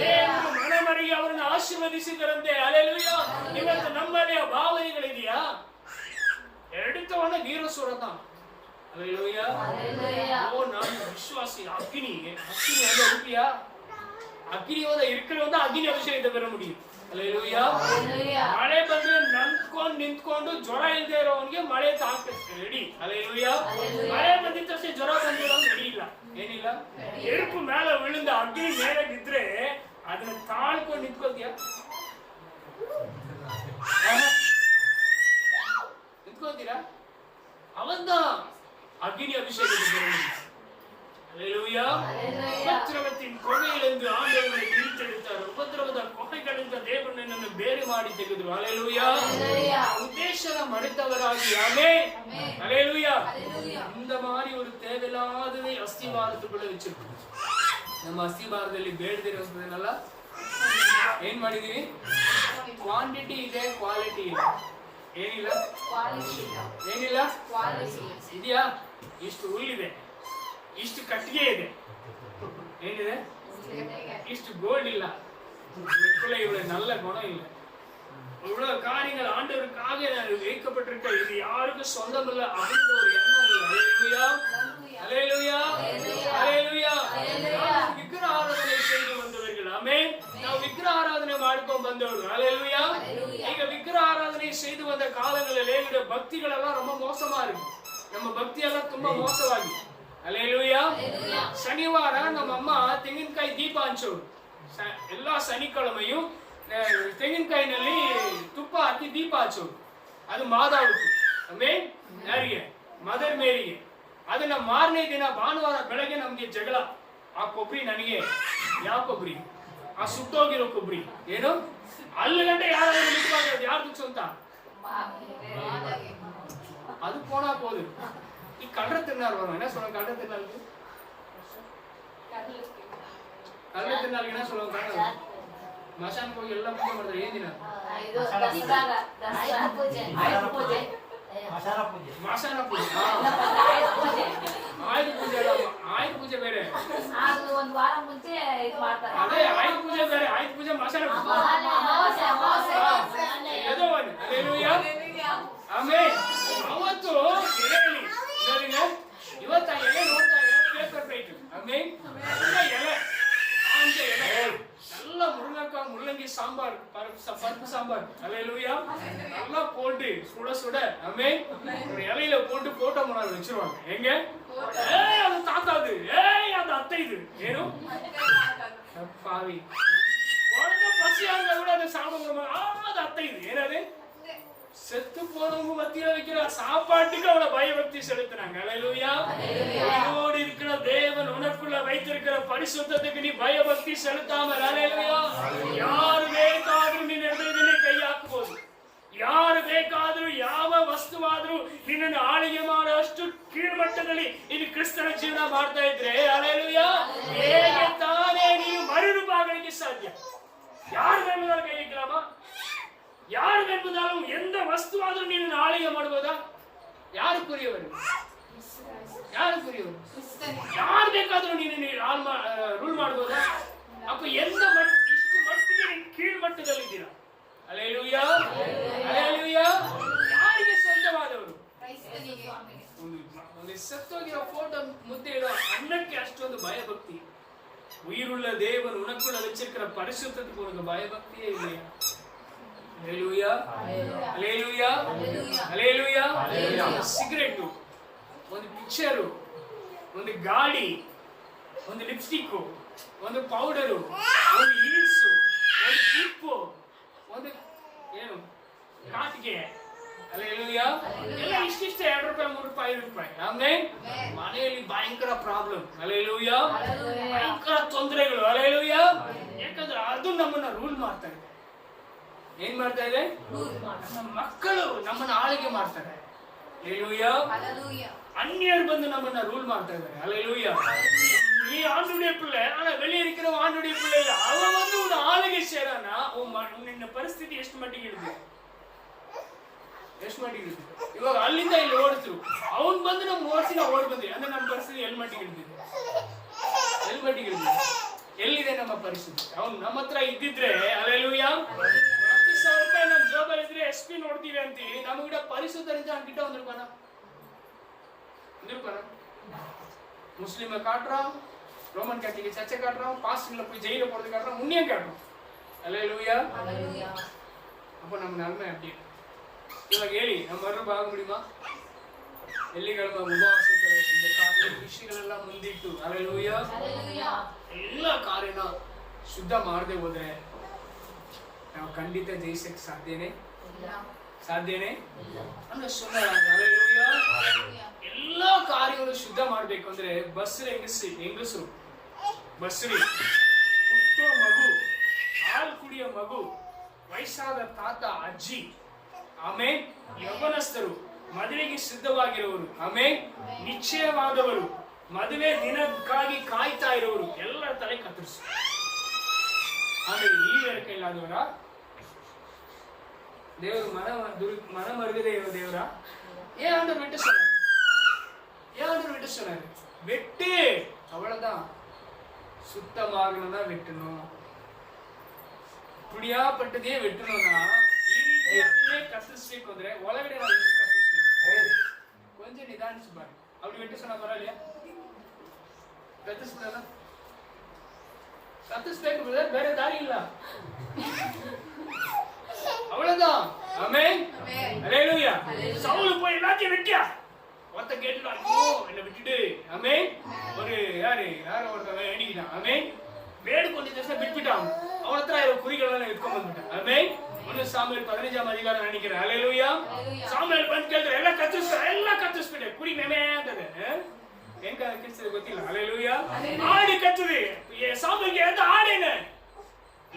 ದೇವರು ಮನಮರಿಗೆ ಅವರನ್ನು ಆಶೀರ್ವದಿಸಿದರಂತೆ. ಹಲ್ಲೇಲೂಯಾ. ಇವತ್ತು ನಮ್ಮಲ್ಲಿ ಆ ಭಾವನೆಗಳಿದೆಯಾ? எடுத்தவன வீர சுரதான். ஹல்லேலூயா. ஓ நான் விசுவாசி. அக்னி வந்து இருப்பியா? அக்னி வந்து இருக்கிறவங்க அக்னி ಅಭಿಷೇಕத்தை பெற முடியும். ಹಲ್ಲೇಲೂಯಾ. ಮಳೆ ಬಂದ್ರೆ ನಿಂತ್ಕೊಂಡು ಜ್ವರ ಇಲ್ಲದೆ ಇರೋವನಿಗೆ ಮಳೆ ತಾಕತ್ತೆ ರೆಡಿ. ಹಲ್ಲೇಲೂಯಾ. ಮಳೆ ಬಂದಿದ ತಕ್ಷಣ ಜ್ವರ ಬಂದಿರೋನು ರೆಡಿ ಇಲ್ಲ. ಏನಿಲ್ಲ. ಎರುಪು ಮೇಲೆ ವಿழுந்த ಅಗ್ನಿ ಮೇಲೆ ಬಿದ್ರೆ ಅದನ್ನ ತಾಳ್ಕೊಂಡು ನಿಂತ್ಕೊಳ್ತೀಯ? ನಿಂತ್ಕೊಳ್ತೀರಾ? அவன்தான் அக்னி அபிஷேகத்தை பெற முடியும். ஹல்லேலூயா. ಉಪದ್ರವத்தின் ಕೊನೆயிலிருந்து ಆಂಡವರನ್ನು ಬಿಡಿಸೆಡುತ್ತಾರೆ. ಉಪದ್ರವದ ಕೊನೆಗಳಿಂದ ದೇವರು ನನ್ನನ್ನು ಬೇರೆ ಮಾಡಿ ತೆಗೆದರು. ಹಲ್ಲೇಲೂಯಾ. ಉದ್ದೇಶನ ಮರೆತವರಾಗಿ. ಆಮೆನ್. ஹல்லேலூயா. இந்த மாதிரி ஒரு தேவையில்லாதவை அஸ்திவாரத்துக்குள்ள வச்சிருக்கோம். ನಮ್ಮ ಅಸ್ತಿವಾರದಲ್ಲಿ ಬೇಡದಿರೋದನ್ನೆಲ್ಲ ಏನ್ ಮಾಡಿದೀವಿ? ಕ್ವಾಂಟಿಟಿ ಇದೆ, ಕ್ವಾಲಿಟಿ ಇಲ್ಲ. ಏನಿಲ್ಲ? ಏನಿಲ್ಲ ಇದೆಯಾ? ಇಷ್ಟು ಹುಲ್ಲಿದೆ, ಇಷ್ಟು ಕಟ್ಟಿಗೆ ಇದೆ, ಏನಿದೆ? இஷ்டு கோல்ட் இல்ல, இவ்வளவு நல்ல குணம் இல்ல, இவ்வளவு காரியங்கள் ஆண்டவருக்காக வைக்கப்பட்டிருக்க, இது யாருக்கும் சொந்தம் இல்ல அப்படின்ற ஒரு எண்ணம் இல்லை. ஹல்லேலூயா, ஹல்லேலூயா, ஹல்லேலூயா. விக்கிர ஆராதனை செய்து வந்தவர்கள். ஆமென். ನಾವು ವಿಗ್ರಹ ಆರಾಧನೆ ಮಾಡ್ಕೊಂಡು ಬಂದವರು. ஹல்லேலூயா. ಈಗ ವಿಗ್ರಹ ಆರಾಧನೆ செய்து வந்த காலங்களிலே இந்த பக்திகளெல்லாம் ரொம்ப மோசமா இருக்கு. நம்ம பக்தி எல்லாம் ತುಂಬಾ ಮೋಸವಾಗಿದೆ. ஹல்லேலூயா. ಶನಿವಾರ ನಮ್ಮ ಅಮ್ಮ ತೆಂಗಿನಕಾಯಿ ದೀಪ ಹಂಚೋರು. ಎಲ್ಲಾ ಶನಿಕಿழமையும் ತೆಂಗಿನಕಾಯಿನಲ್ಲಿ ತುಪ್ಪ ಹಾಕಿ ದೀಪ ಹಚ್ಚೋರು. ಅದು ಮಾದಾವತಿ. ಆಮೆನ್. ಯಾರಿಗೆ? ಮದರ್ ಮೇರಿಗೆ. ಅದನ್ನ ಮಾರನೇ ದಿನ ಭಾನುವಾರ ಬೆಳಗ್ಗೆ ನಮ್ಗೆ ಜಗಳ. ಆ ಕೊಬ್ಬರಿ ನನಗೆ, ಯಾವ ಕೊಬ್ಬರಿ? ಆ ಸುಟ್ಟೋಗಿರೋ ಕೊಬ್ಬರಿ. ಏನು ಅಲ್ಲಿ ಗಂಟೆ ಯಾರಾದ್ರೂ ನಿಂತ್ಕೊಳ್ಳೋದು ಯಾರ್ದು ಸ್ವಂತ? அது போனா போகுது. நீ கல்ற தின்னார் வரும். என்ன சொல்லுவாங்க கல்ற தின்னாருக்கு? கல்ற தின்னாருக்கு என்ன சொல்லுவாங்க? ಮಶಾನಕ್ಕೆ ಹೋಗಿ ಎಲ್ಲ ಪೂಜೆ ಮಾಡ್ತಾರೆ ಏನ್ ದಿನ? ಇದು ದಸರಾಗ ಆಯುಧ ಪೂಜೆ. ಆಯುಧ ಪೂಜೆ. ಮಶಾನ ಪೂಜೆ. ಆಯುಧ ಪೂಜೆ. ಆಯುಧ ಪೂಜೆ ಅಲ್ಲ, ಆಯುಧ ಪೂಜೆ ಬೇರೆ. ಅದು ಒಂದು ವಾರ ಮುಂಚೆ ಇದು ಮಾಡ್ತಾರೆ. ಅದೇ ಆಯುಧ ಪೂಜೆ ಬೇರೆ, ಆಯುಧ ಪೂಜೆ ಮಶಾನ ಪೂಜೆ. ಅಮಾವಾಸ್ಯೆ ಅಮಾವಾಸ್ಯೆ. ಏನೋ ಒಂದು ಹಲ್ಲೆಲೂಯಾ. ಆಮೆನ್. ಅವತ್ತು ಎಲೆಯಲ್ಲಿ ನೋಡಿದ್ರೆ ಇವತ್ತು ಆ ಎಲೆ ನೋಡ್ತಾ ಪೇಪರ್ ಪ್ಲೇಟ್. ಆಮೆನ್. ಎಲ್ಲ ಎಲೆ ಅಂತ ಎಲೆ ಎಲ್ಲ ಮುರುಗಕ್ಕ ಮುಳ್ಳಂಗಿ ಸಾಂಬಾರ್, பருப்பு சாம்பார். ஹல்லேலூயா. நல்லா போட்டு சுட சுட ஆமென். ஒரு இலையில போட்டு போட்டோ முன்னாடி வச்சிருவாங்க. எங்க? ஏய் அது தாத்தாது, ஏய் அது அத்தை இது. ஏனோ பாவி குழந்தை பசியாங்க கூட அதை சாப்பிடுமா? அது அத்தை இது. ஏனாது செத்து போனவங்க மத்தியில வைக்கிற சாப்பாட்டுக்கு அவளை பயபக்தி செலுத்தினாங்க. ஹல்லேலூயா. உன்னோடு இருக்கிற தேவன் உனக்குள்ள வைத்திருக்கிற பரிசுத்தத்துக்கு நீ பயபக்தி செலுத்தாம ஹல்லேலூயா ಯಾರು ಬೇಕಾದ್ರೂ ನಿನ್ನ ಹೃದಯದಲ್ಲಿ ಕೈ ಹಾಕಬಹುದು. ಯಾರು ಬೇಕಾದ್ರೂ ಯಾವ ವಸ್ತುವಾದ್ರೂ ನಿನ್ನನ್ನು ಆಳಿಗೆ ಮಾಡುವಷ್ಟು ಕೀಳ್ಮಟ್ಟದಲ್ಲಿ ನೀನು ಕ್ರಿಸ್ತನ ಜೀವನ ಮಾಡ್ತಾ ಇದ್ರೆ ಹಲ್ಲೇಲೂಯಾ ಹೇಗೆ ತಾನೇ ನೀನು ಮರುರೂಪಾಗಲಿಕ್ಕೆ ಸಾಧ್ಯ? ಯಾರು ಬೇಕಂದ್ರೆ ಕೈ ಹಾಕಲಾಮ? ಯಾರು ಬೇಕಂದ್ರೂ ಎಂದ ವಸ್ತುವಾದ್ರೂ ನೀನು ಆಳಿಗೆ ಮಾಡಬಹುದಾ? ಯಾರು ಕುರಿಯವರು? ಯಾರು ಕುರಿಯವರು? ಯಾರು ಬೇಕಾದ್ರೂ ನೀನು ರೂಲ್ ಮಾಡಬಹುದಾ? ಅಪ್ಪ ಎಂದ ಇಷ್ಟು ಮಟ್ಟಿಗೆ ನೀನು ಕೀಳ್ಮಟ್ಟದಲ್ಲಿದ್ದೀರಾ? Hallelujah hallelujah. ಯಾರಿಗೆ ಸ್ವಂತವಾದವರು? ಒಂದು ಸತ್ತೋಗಿರೋ ಫೋಟೋ ಮುದ್ದೆ ಇಡೋ ಅನ್ನಕ್ಕೆ ಅಷ್ಟೊಂದು ಭಯಭಕ್ತಿ. ಉயிருள்ள தேவன் உனக்குள்ள வச்சிருக்கிற பரிசுத்தத்துக்கு உனக்கு பயபக்தியே இல்லையா? ஹல்லேலூயா ஹல்லேலூயா ஹல்லேலூயா. ಸಿಗರೇಟ್, ಒಂದು ಪಿಕ್ಚರು, ಒಂದು ಗಾಡಿ, ಒಂದು ಲಿಪ್ಸ್ಟಿಕ್, ಒಂದು ಪೌಡರು, ಒಂದು ಹೀಲ್ಸು, ಒಂದು ಕ್ಲಿಪ್ಪು, ಒಂದು ಏನು ಕಾಟಿಗೆ. ಹಲ್ಲೇಲೂಯಾ. ಎಲ್ಲ ಇಷ್ಟಿಷ್ಟೇ 2 ರೂಪಾಯಿ 3 ರೂಪಾಯಿ 5 ರೂಪಾಯಿ. ಆಮೆನ್. ಮನೆಯಲ್ಲಿ ಭಯಂಕರ ಪ್ರಾಬ್ಲಮ್. ಹಲ್ಲೇಲೂಯಾ. ಭಯಂಕರ ತೊಂದರೆಗಳು. ಹಲ್ಲೇಲೂಯಾ. ಯಾಕಂದ್ರೆ ಅದು ನಮ್ಮನ್ನ ರೂಲ್ ಮಾಡ್ತಾ ಇದೆ. ಏನ್ ಮಾಡ್ತಾ ಇದೆ? ನಮ್ಮ ಮಕ್ಕಳು ನಮ್ಮನ್ನ ಆಳ್ವಿಕೆ ಮಾಡ್ತಾರೆ. ಹಲ್ಲೇಲೂಯಾ. அந்நியர் வந்து நம்மன ரூல் மாட்டாங்க. ஹல்லேலூயா. நீ ஆண்டுடைய பிள்ளை, ஆனா வெளிய இருக்கிற ஆண்டுடைய பிள்ளை இல்ல. அவன் வந்து உன்னை ஆளுகை செய்றானா, உன்ன ಪರಿಸ್ಥಿತಿ ಎಷ್ಟು ಮಟ್ಟಿಗೆ ಇರುತ್ತೆ? ಎಷ್ಟು ಮಟ್ಟಿಗೆ ಇರುತ್ತೆ? ಇವಾಗ ಅಲ್ಲಿಂದ ಇಲ್ಲಿ ಓಡಿದ್ರು, ಅವನ್ ಬಂದು ನಮ್ಮ ಓಡಿಸಿ ನಾವು ಓಡಿ ಬಂದ್ವಿ ಅಂದ್ರೆ ನಮ್ಮ ಪರಿಸ್ಥಿತಿ ಎಲ್ಲಿ ಮಟ್ಟಿಗೆ ಇರುತ್ತೆ? ಎಲ್ಲಿ ಮಟ್ಟಿಗೆ ಇರುತ್ತೆ? ಎಲ್ಲಿದೆ ನಮ್ಮ ಪರಿಸ್ಥಿತಿ? ಅವ್ನು ನಮ್ಮ ಹತ್ರ ಇದ್ದಿದ್ರೆ ಹಲ್ಲೇಲೂಯಾ 10,000 ರೂಪಾಯಿ ನಮ್ಮ ಜೋಬಲ್ಲಿ ಇದ್ರೆ ಎಸ್ಪಿ ನೋಡ್ತೀವಿ ಅಂತೀವಿ, ನಮಗಿಡ ಪರಿಶುದ್ಧರಿಂದ ಅಂಕಿட்ட வந்திருப்பாನ? முஸ்லிமை காட்டுறான், ரோமன் கேத்தலிக் சர்ச்சை காட்டுறான், பாஸ்டர்ல போய் ஜெயில போறது காட்டுறான், முன்னியம் காட்டுறான். ஹல்லேலூயா. அப்போ நம்ம நன்மை அப்படி இವಾಗ ಹೇಳಿ நம்ம ಮರು ಆಗ முடியுமா? ಎಲ್ಲಿಗಳಮ್ಮ ಉಪವಾಸದ இந்த ಕಾರ್ಯ ವಿಷಯಗಳೆಲ್ಲ ಮುಂದಿಟ್ಟು ಹಲ್ಲೇಲೂಯಾ ಎಲ್ಲ ಕಾರ್ಯನ ಶುದ್ಧ ಮಾಡದೆ ಹೋದ್ರೆ ನಾವು ಖಂಡಿತ ಜಯಿಸಕ್ಕೆ ಸಾಧ್ಯನೇ ಇಲ್ಲ ಅಂದ್ರೆ ಸುಮ್ಮನೆ. ಹಲ್ಲೇಲೂಯಾ. ಎಲ್ಲಾ ಕಾರ್ಯಗಳು ಶುದ್ಧ ಮಾಡ್ಬೇಕು ಅಂದ್ರೆ ಹೆಂಗಸರು ಬಸ್ರಿ, ಹುಟ್ಟೋ ಮಗು, ಹಾಲು ಕುಡಿಯೋ ಮಗು, ವಯಸ್ಸಾದ ತಾತ ಅಜ್ಜಿ, ಆಮೇಲೆ ಯೌವನಸ್ಥರು, ಮದುವೆಗೆ ಸಿದ್ಧವಾಗಿರುವವರು, ಆಮೇಲೆ ನಿಶ್ಚಯವಾದವರು, ಮದುವೆ ದಿನಕ್ಕಾಗಿ ಕಾಯ್ತಾ ಇರೋರು ಎಲ್ಲರ ತಲೆ ಕತ್ತರಿಸು. ಆಮೇಲೆ ಈ ಬೇರೆ ಕೈಲಾದವರ ದೇವರು ಮನ ಮರುಗದೆ ಇರೋ ದೇವರ ஏன் விட்டு சொன்னாரு? ஏன் விட்டு சொன்னாரு? வெட்டு, அவ்வளவுதான். சுத்தமாகணும்னா வெட்டணும். ಕುಡಿಯಾಪಟ್ಟದೇ வெட்டணும்னா ಈ ರೀತಿಯಾಗಿ ಕತ್ತರಿಸಬೇಕು ಅಂದ್ರೆ ಒಳಗಡೆ ನಾವು ಎಷ್ಟು ಕತ್ತರಿಸಬೇಕು? ಕೊಂಚ ನಿಧಾನಿಸಿ ಬಾರಿ. அப்படி வெட்ட சொன்னா பரவாயில்லையா? ಕತ್ತರಿಸಲ್ಲ, ಕತ್ತರಿಸಬೇಕು, ಬೇರೆ ದಾರಿ ಇಲ್ಲ. அவ்வளவுதான். ஆமென். ஹல்லேலூயா. சவுல் போய் எல்லாத்தையும் வெட்டியா ஒத்த கேட்ல ஐயோ என்ன விட்டுடு. ஆமென். ஒரு யாரு ஒருத்தன் வேண்டிக்கிட்டான். ஆமென். வேடு கொண்டு தேச விட்டுட்டான். அவன் அത്ര குறிகளெல்லாம் எடுத்துட்டு வந்துட்டான். ஆமென். 1 சாமுவேல் 15ஆம் அதிகாரம் நினைக்கிறேன். ஹல்லேலூயா. சாமுவேல் ಬಂದು ಕೇಳಿದ್ರೆ ಎಲ್ಲ ಕತ್ತರಿಸ್ಬಿಟ್ಟೆ. ಕುರಿ ಮೇಮೆ ಅಂತದೆ. ಹೆಂಗ ಕಿರ್ಸದೆ ಗೊತ್ತಿಲ್ಲ. ஹல்லேலூயா. ஆடு கத்துது. சாமுவேல்ಗೆ ಅಂತ ஆಡೇನ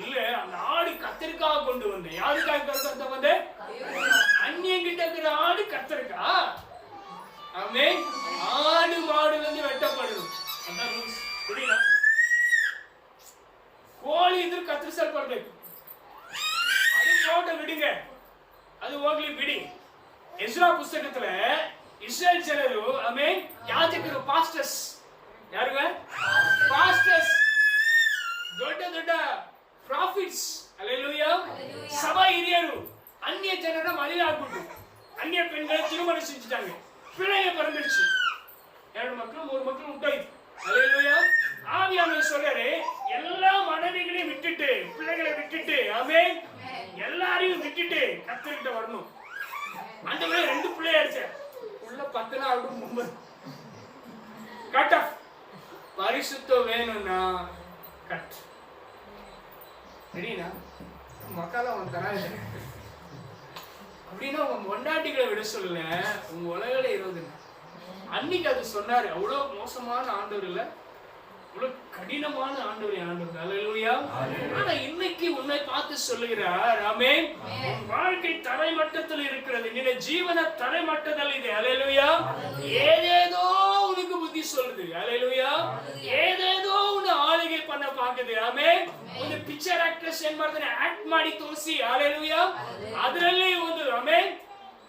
இல்ல, அந்த ஆடு கத்தரிக்காய் கொண்டு வந்தேன். யாருக்காக கொண்டு வந்தேன்? அந்நியங்கிட்ட இருக்கிற ஆடு கத்தரிக்காய். ஆமென். ஆடு மாடு வந்து வெட்டப்படும். அதான் ரூல்ஸ். புரியுதா? கோழி ಇದ್ರೆ ಕತ್ತರಿಸಲ್ಪಡಬೇಕು. ஆகட்டும் விடுங்க, அது ஓகலி விடி. எஸ்ரா புஸ்தகத்துல இஸ்ரேல் ஜனரு ஆமென் யாஜகரு பாஸ்டர்ஸ் யாருங்க பாஸ்டர்ஸ் ದೊಡ್ಡ ದೊಡ್ಡ ಪ್ರಾಫಿಟ್ಸ್ அல்லேலூயா சபை ಹಿರಿಯರು அந்நிய ಜನರ ಮದುವೆ ಆಗ್ಬಿಟ್ಟು ಅನ್ಯ பெண்களை திருமணம் செஞ்சுட்டாங்க, பிள்ளைங்க பிறந்துருச்சு, 2 மக்கள் 3 மக்கள் உண்டாயிடுச்சு. அல்லேலூயா. ஆவியானவர் சொல்றாரு எல்லா மனைவிகளையும் விட்டுட்டு பிள்ளைகளை விட்டுட்டு ஆமென் எல்லாரையும் விட்டுட்டு கர்த்தர்கிட்ட வரணும். அந்த மாதிரி 2 பிள்ளைய அடிச்ச உள்ள 10 நாள் முன்பு கட் ஆஃப் பரிசுத்தம் வேணும்னா கட் சரினா மக்களா வந்தா அப்படின்னா உங்க பொண்டாட்டிகளை விட சொல்லல, உங்க உலகில 20 அன்னைக்கு அது சொன்னாரு. அவ்வளவு மோசமான ஆண்டவர் இல்ல, அவ்வளவு கடினமான ஆண்டவர் ஆண்டவர். அல்லேலூயா. ஆனா இன்னைக்கு உன்னை பார்த்து சொல்லுகிறார் ஆமென் உன் வாழ்க்கை தரைமட்டத்தில் இருக்கிறது, நின ஜீவன தரைமட்டத்தில் இது. அல்லேலூயா. ஏதேதோ உனக்கு புத்தி சொல்லுது. அல்லேலூயா. ஏதேதோ உன்னை ஆளுகை பண்ண பாக்குது. ஆமென் ಒಂದು ಪಿಕ್ಚರ್ ಆಕ್ಟ್ರೆಸ್ ಏನ್ ಮಾಡ್ತಾನೆ ಆಕ್ಟ್ ಮಾಡಿ ತೋರಿಸಿ அல்லேலூயா ಅದರಲ್ಲಿ ಒಂದು ಆಮೆನ್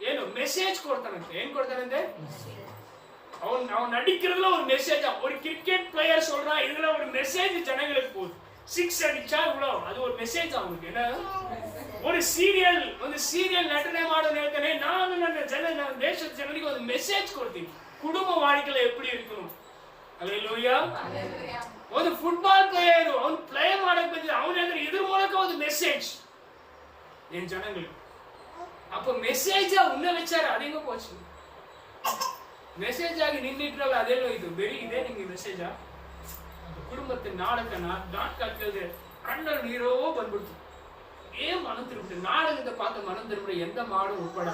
ಏನು ಮೆಸೇಜ್ ಕೊಡ್ತಾನಂತೆ. ಏನ್ ಕೊಡ್ತಾನಂತೆ? அவன் நடிக்கிறதுல ஒரு மெசேஜ். ஒரு கிரிக்கெட் பிளேயர் சொல்றான், இதுல ஒரு மெசேஜ் ஜனங்களுக்கு போகுது. 6 அடிச்சா இவ்வளோ, அது ஒரு மெசேஜ் அவங்களுக்கு. என்ன ஒரு ಸೀರಿಯಲ್ ಒಂದು ಸೀರಿಯಲ್ ನಟನೆ ಮಾಡೋದು ಹೇಳ್ತಾನೆ, ನಾನು ನನ್ನ ದೇಶದ ಜನರಿಗೆ ಒಂದು ಮೆಸೇಜ್ ಕೊಡ್ತೀನಿ, ಕುಟುಂಬ வாழ்க்கையில எப்படி இருக்கணும். அல்லேலூயா. ಒಂದು ಫುಟ್ಬಾಲ್ ಪ್ಲೇಯರ್ ಅವನು ಪ್ಲೇ ಮಾಡಕ್ ಬಂದಿದ್ದ, ಅವನ ಇದ್ರ ಮೂಲಕ ಒಂದು ಮೆಸೇಜ್ என் ஜனங்களுக்கு. அப்ப மெசேஜா உன்ன வச்சாரு, அது எங்க போச்சு? ಮೆಸೇಜ್ ಆಗಿ ನಿನ್ನಿಟ್ರಲ್ಲ ಅದೆಲ್ಲೋ ಇದು ಬೆರಿ ಇದೆ ನಿಮ್ಗೆ ಮೆಸೇಜಾ? ಕುಟುಂಬದ ನಾಟಕ ಕೇಳಿದ್ರೆ ಕಣ್ಣಲ್ಲಿ ನೀರೋ ಬಂದ್ಬಿಡ್ತು. ಏನ್ ಮನ ತಿರುಗ್ಬಿಟ್ಟು ನಾಡಕத்தை பார்த்து மனம் திரும்ப எந்த மாடும் உட்பட.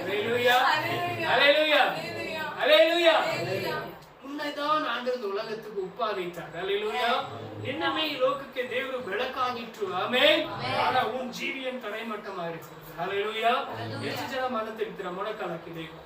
அல்லேலூயா அல்லேலூயா அல்லேலூயா. உன்னைதான் ஆண்டவர் உலகத்துக்கு உப்பா வைத்தார். அல்லேலூயா. என்னமே லோகಕ್ಕೆ ದೇವರು ಬೆಳಕಾಗಿಟ್ಟು ಆಮೆನ್. ಆனா உன் ஜீவியம் தரைமட்டமா இருக்கு. அல்லேலூயா. ಎಷ್ಟು ಜನ ಮನ ತಿರುಗ್ತೀರಾ? ಮೊಣಕಾಲಕ್ಕೆ ದೇವರು